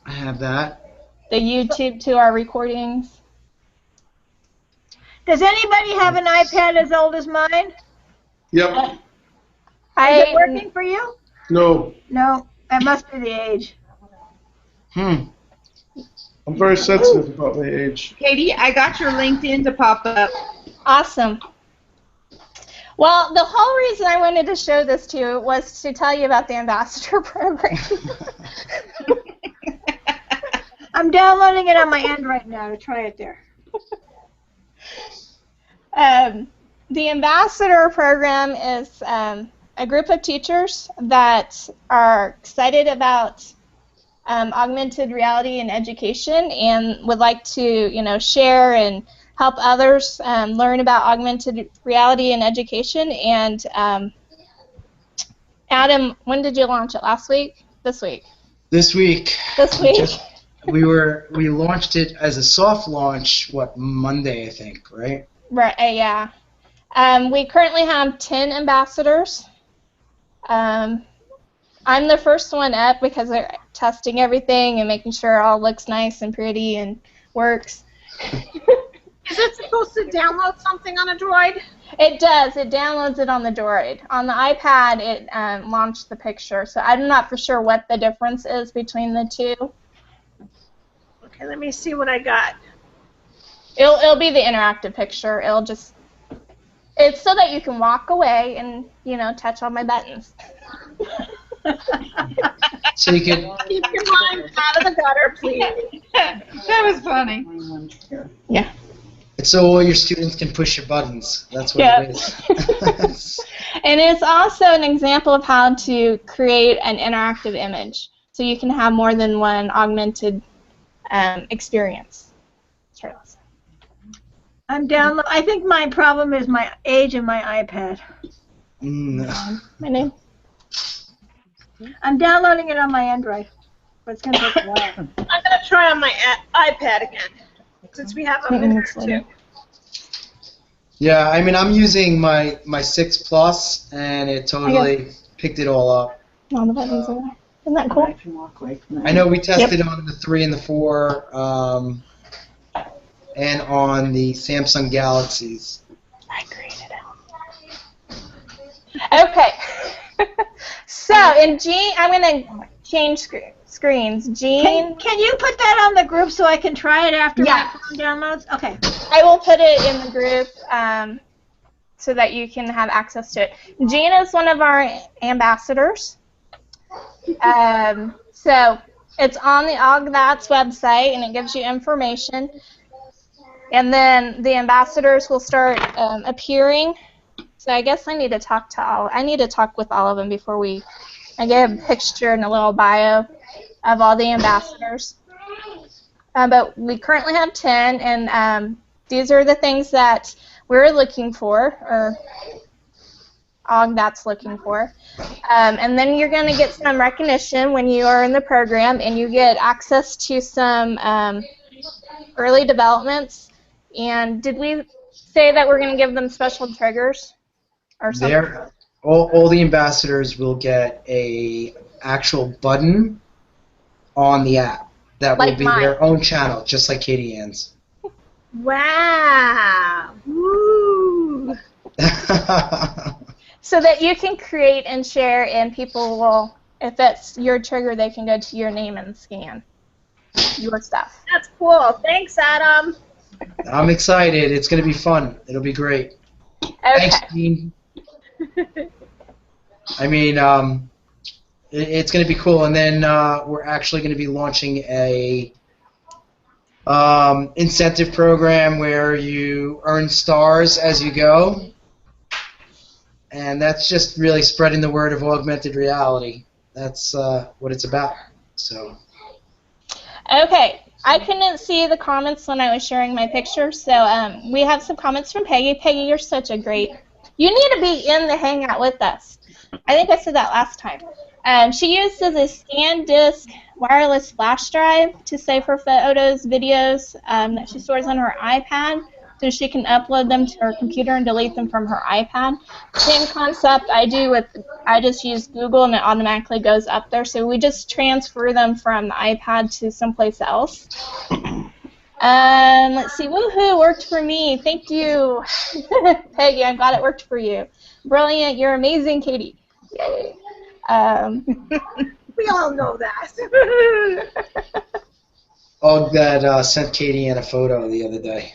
I have that. the YouTube to our recordings. Does anybody have an iPad as old as mine? Yep. Is it working for you? No. No, that must be the age. I'm very sensitive about my age. Katie, I got your LinkedIn to pop up. Awesome. Well, the whole reason I wanted to show this to you was to tell you about the ambassador program. I'm downloading it on my Android now to try it there. The ambassador program is a group of teachers that are excited about augmented reality in education and would like to, share and help others learn about augmented reality in education. And Adam, when did you launch it? Last week? This week? This week. This week. We launched it as a soft launch, Monday, I think, right? Right, yeah. We currently have 10 ambassadors. I'm the first one up because they're testing everything and making sure it all looks nice and pretty and works. Is it supposed to download something on a Droid? It does. It downloads it on the Droid. On the iPad, it launched the picture. So I'm not for sure what the difference is between the two. Okay, let me see what I got. It'll be the interactive picture. It's so that you can walk away and, touch all my buttons. So you could. Keep your mind out of the gutter, please. That was funny. Yeah. It's so all your students can push your buttons. That's what Yep. it is. And it's also an example of how to create an interactive image. So you can have more than one augmented experience. Charles. I think my problem is my age and my iPad. My name? I'm downloading it on my Android, but it's going to take a while. I'm gonna try on my iPad again, since we have a minute or two. Yeah, I mean, I'm using my 6 Plus, and it totally picked it all up. All the buttons are there. Isn't that cool? I know we tested on the 3 and the 4, and on the Samsung Galaxies. I created it. Okay. So, in Gene, I'm going to change screens. Gene. Can you put that on the group so I can try it after my phone downloads? Okay. I will put it in the group so that you can have access to it. Gene is one of our ambassadors. So it's on the AugVats website, and it gives you information. And then the ambassadors will start appearing. So I guess I need to talk with all of them before I get a picture and a little bio of all the ambassadors. But we currently have 10, and these are the things that we're looking for, or AugVats looking for. And then you're going to get some recognition when you are in the program, and you get access to some early developments. And did we say that we're going to give them special triggers or something? All the ambassadors will get a actual button on the app that will be their own channel, just like Katie Ann's. Wow! Woo! So that you can create and share, and people will, if it's your trigger, they can go to your name and scan your stuff. That's cool. Thanks, Adam. I'm excited. It's going to be fun. It'll be great. Okay. Thanks, Dean. I mean, it's going to be cool. And then we're actually going to be launching a incentive program where you earn stars as you go. And that's just really spreading the word of augmented reality. That's what it's about. So. Okay. I couldn't see the comments when I was sharing my picture, so we have some comments from Peggy. Peggy, you're such a great... You need to be in the Hangout with us. I think I said that last time. She uses a ScanDisk wireless flash drive to save her photos, videos that she stores on her iPad, so she can upload them to her computer and delete them from her iPad. Same concept I just use Google and it automatically goes up there. So we just transfer them from the iPad to someplace else. Let's see, woohoo, worked for me. Thank you. Peggy, I'm glad it worked for you. Brilliant, you're amazing, Katie. Yay. We all know that. That sent Katie Ann a photo the other day.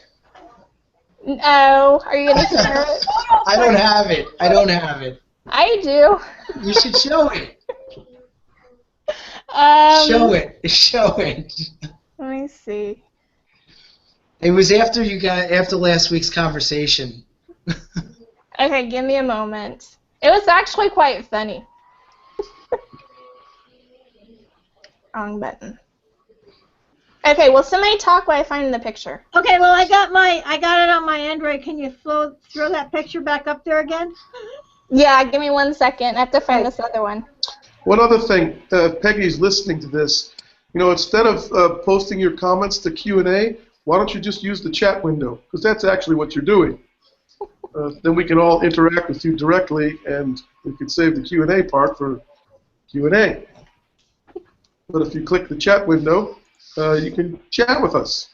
No, are you going to share it? I don't have it. I don't have it. I do. You should show it. Show it. Show it. Let me see. It was after last week's conversation. Okay, give me a moment. It was actually quite funny. Wrong button. Okay, well, somebody talk while I find the picture. Okay, well, I got it on my Android. Can you throw that picture back up there again? Yeah, give me 1 second. I have to find this other one. One other thing, Peggy's listening to this. You know, instead of posting your comments to Q&A, why don't you just use the chat window? Because that's actually what you're doing. Then we can all interact with you directly, and we can save the Q&A part for Q&A. But if you click the chat window, you can chat with us.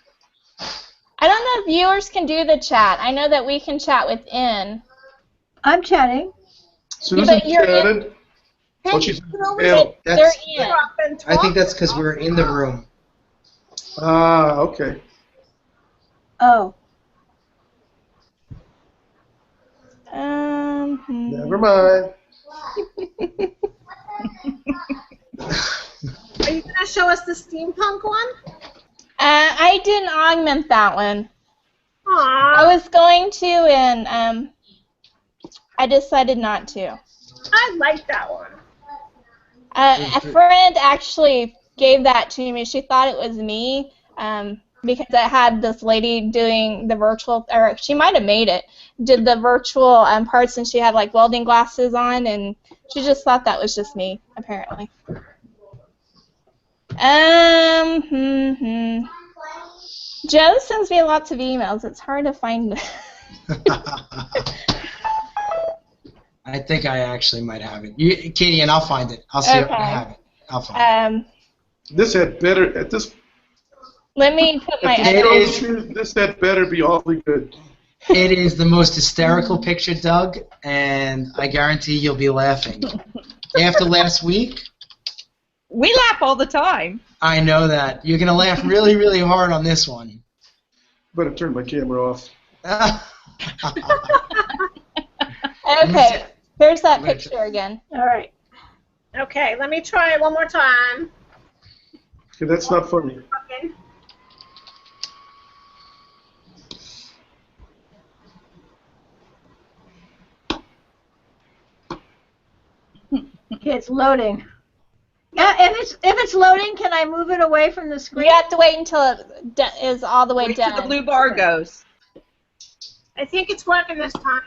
I don't know if viewers can do the chat. I know that we can chat within. I'm chatting. Susan chatted. Oh, she's they're in. I think that's because we're in the room. Ah, okay. Oh. Never mind. Are you going to show us the steampunk one? I didn't augment that one. I was going to, and I decided not to. I like that one. A friend actually gave that to me. She thought it was me because it had this lady doing the virtual, or she might have made it, did the virtual parts, and she had like welding glasses on, and she just thought that was just me, apparently. Joe sends me lots of emails. It's hard to find. I think I actually might have it. Katie, and I'll find it. I'll see if I have it. I'll find it. This had better at this. Let me put my. This had better be awfully good. It is the most hysterical picture, Doug, and I guarantee you'll be laughing. After last week. We laugh all the time. I know that. You're gonna laugh really, really hard on this one. Better turn my camera off. Okay, there's that picture again. All right. Okay, let me try it one more time. Okay, that's not funny. Okay. Okay, it's loading. Yeah, if it's loading, can I move it away from the screen? You have to wait until it is all the way Wait done. till the blue bar goes. I think it's working this time.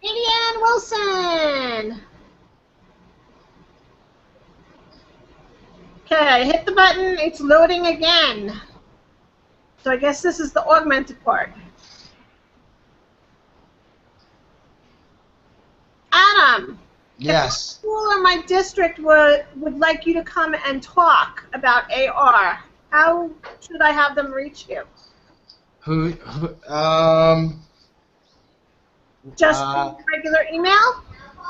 Vivian Wilson. Okay, hit the button. It's loading again. So I guess this is the augmented part. Adam. Yes. The school in my district would like you to come and talk about AR. How should I have them reach you? Just regular email?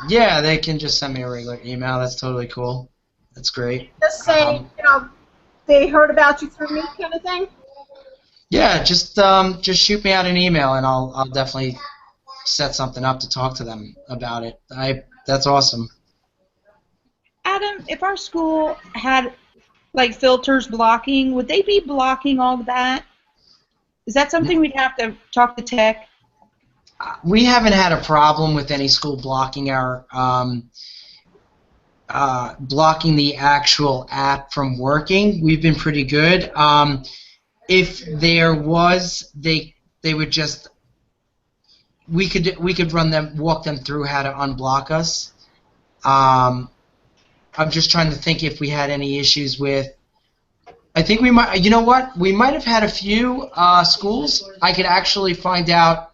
Yeah, they can just send me a regular email. That's totally cool. That's great. Just say, they heard about you through me kind of thing? Yeah, just shoot me out an email, and I'll definitely set something up to talk to them about it. That's awesome. Adam, if our school had like filters blocking, would they be blocking all of that? Is that something we'd have to talk to tech? We haven't had a problem with any school blocking our blocking the actual app from working. We've been pretty good. If there was, they would just we could walk them through how to unblock us. I'm just trying to think if we had any issues with. I think we might. You know what? We might have had a few schools. I could actually find out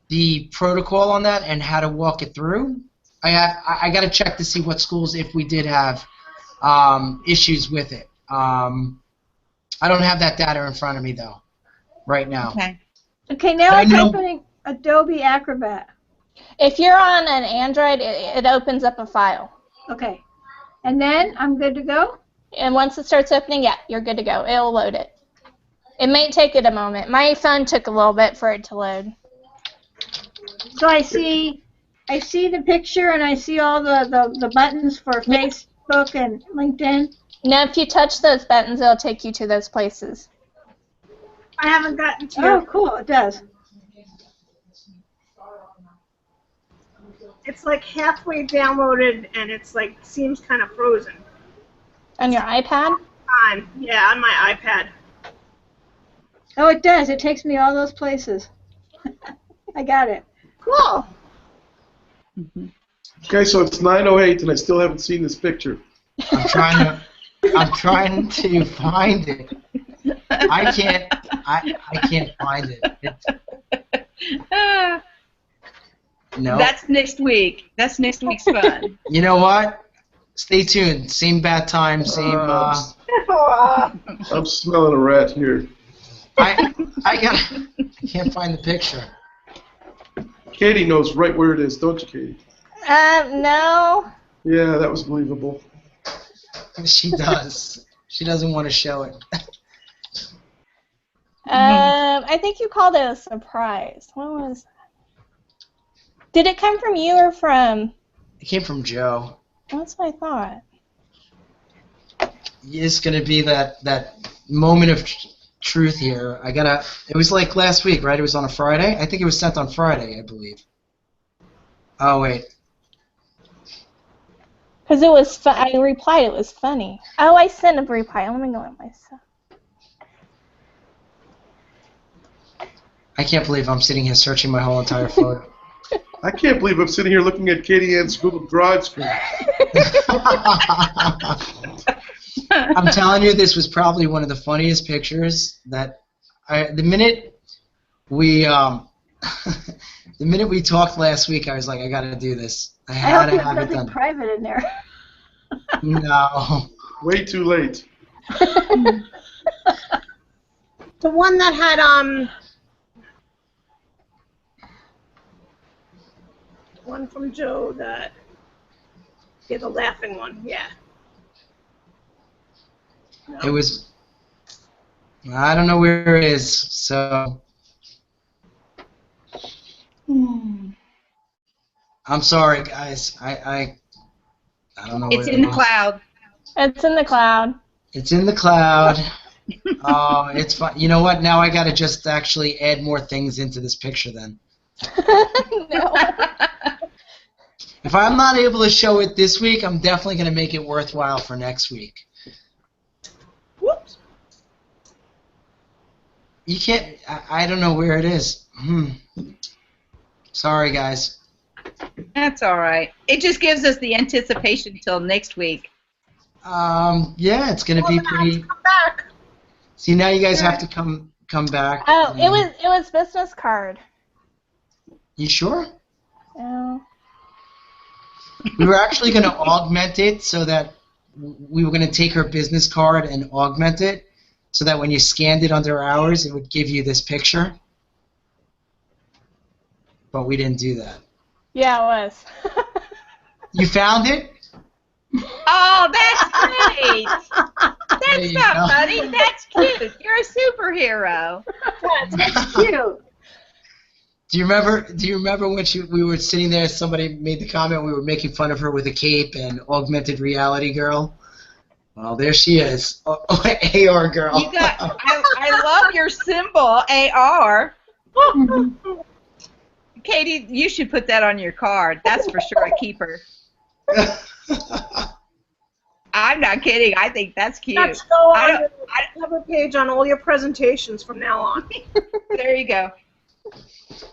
the protocol on that and how to walk it through. I got to check to see what schools, if we did have issues with it. I don't have that data in front of me though, right now. Okay. Okay, now it's opening Adobe Acrobat. If you're on an Android, it opens up a file. Okay, and then I'm good to go? And once it starts opening, yeah, you're good to go. It'll load it. It may take it a moment. My phone took a little bit for it to load. So I see the picture and I see all the buttons for Facebook and LinkedIn. Now, if you touch those buttons, it'll take you to those places. I haven't gotten to Oh, cool, it does. It's like halfway downloaded and it's like seems kind of frozen. On your iPad? Yeah, on my iPad. Oh, it does. It takes me all those places. I got it. Cool. Okay, so it's 9:08 and I still haven't seen this picture. I'm trying to find it. I can't find it. No. That's next week. That's next week's fun. You know what? Stay tuned. Same bat time. Same. I'm smelling a rat here. I can't find the picture. Katie knows right where it is, don't you, Katie? No. Yeah, that was believable. She does. She doesn't want to show it. I think you called it a surprise. What was that? Did it come from you or from? It came from Joe. That's what I thought. It's gonna be that moment of truth here. It was like last week, right? It was on a Friday. I think it was sent on Friday, I believe. Oh wait. Because it was I replied. It was funny. Oh, I sent a reply. Let me go at myself. I can't believe I'm sitting here searching my whole entire photo. I can't believe I'm sitting here looking at Katie Ann's Google Drive screen. I'm telling you, this was probably one of the funniest pictures that the minute we the minute we talked last week, I was like, I got to do this. I hope you have have it nothing done. private in there. No. Way too late. The one that had one from Joe that the laughing one, yeah. No. It was. I don't know where it is, so. I'm sorry, guys. I don't know It's where in it the is. cloud. It's in the cloud. It's in the cloud. Oh, it's fun. You know what? Now I got to just actually add more things into this picture then. No. If I'm not able to show it this week, I'm definitely going to make it worthwhile for next week. Whoops. You can't. I don't know where it is. Sorry, guys. That's all right. It just gives us the anticipation till next week. Yeah, it's going to be pretty. Come back. See, now you guys have to come back. Oh, it was business card. You sure? Oh. We were actually going to augment it so that we were going to take her business card and augment it so that when you scanned it under hours, it would give you this picture. But we didn't do that. Yeah, it was. You found it? Oh, that's great. There That's you not go. funny. That's cute. You're a superhero. That's cute. Do you remember when we were sitting there? Somebody made the comment we were making fun of her with a cape and augmented reality girl. Well, there she is, AR girl. You got. I love your symbol, AR. Katie, you should put that on your card. That's for sure a keeper. I'm not kidding. I think that's cute. Let's go on your cover page on all your presentations from now on. There you go.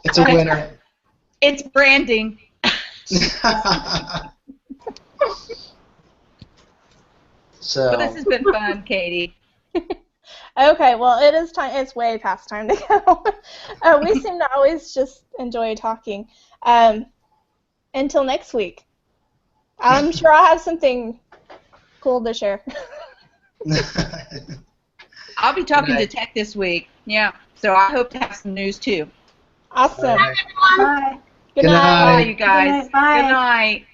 It's a winner. It's branding. So. But this has been fun, Katie. Okay, well, it is time. It's way past time to go. We seem to always just enjoy talking. Until next week. I'm sure I'll have something cool to share. I'll be talking to Tech this week. Yeah. So I hope to have some news too. Awesome. All right. Bye. Good Good night. Bye, night. you guys. Bye. Good night.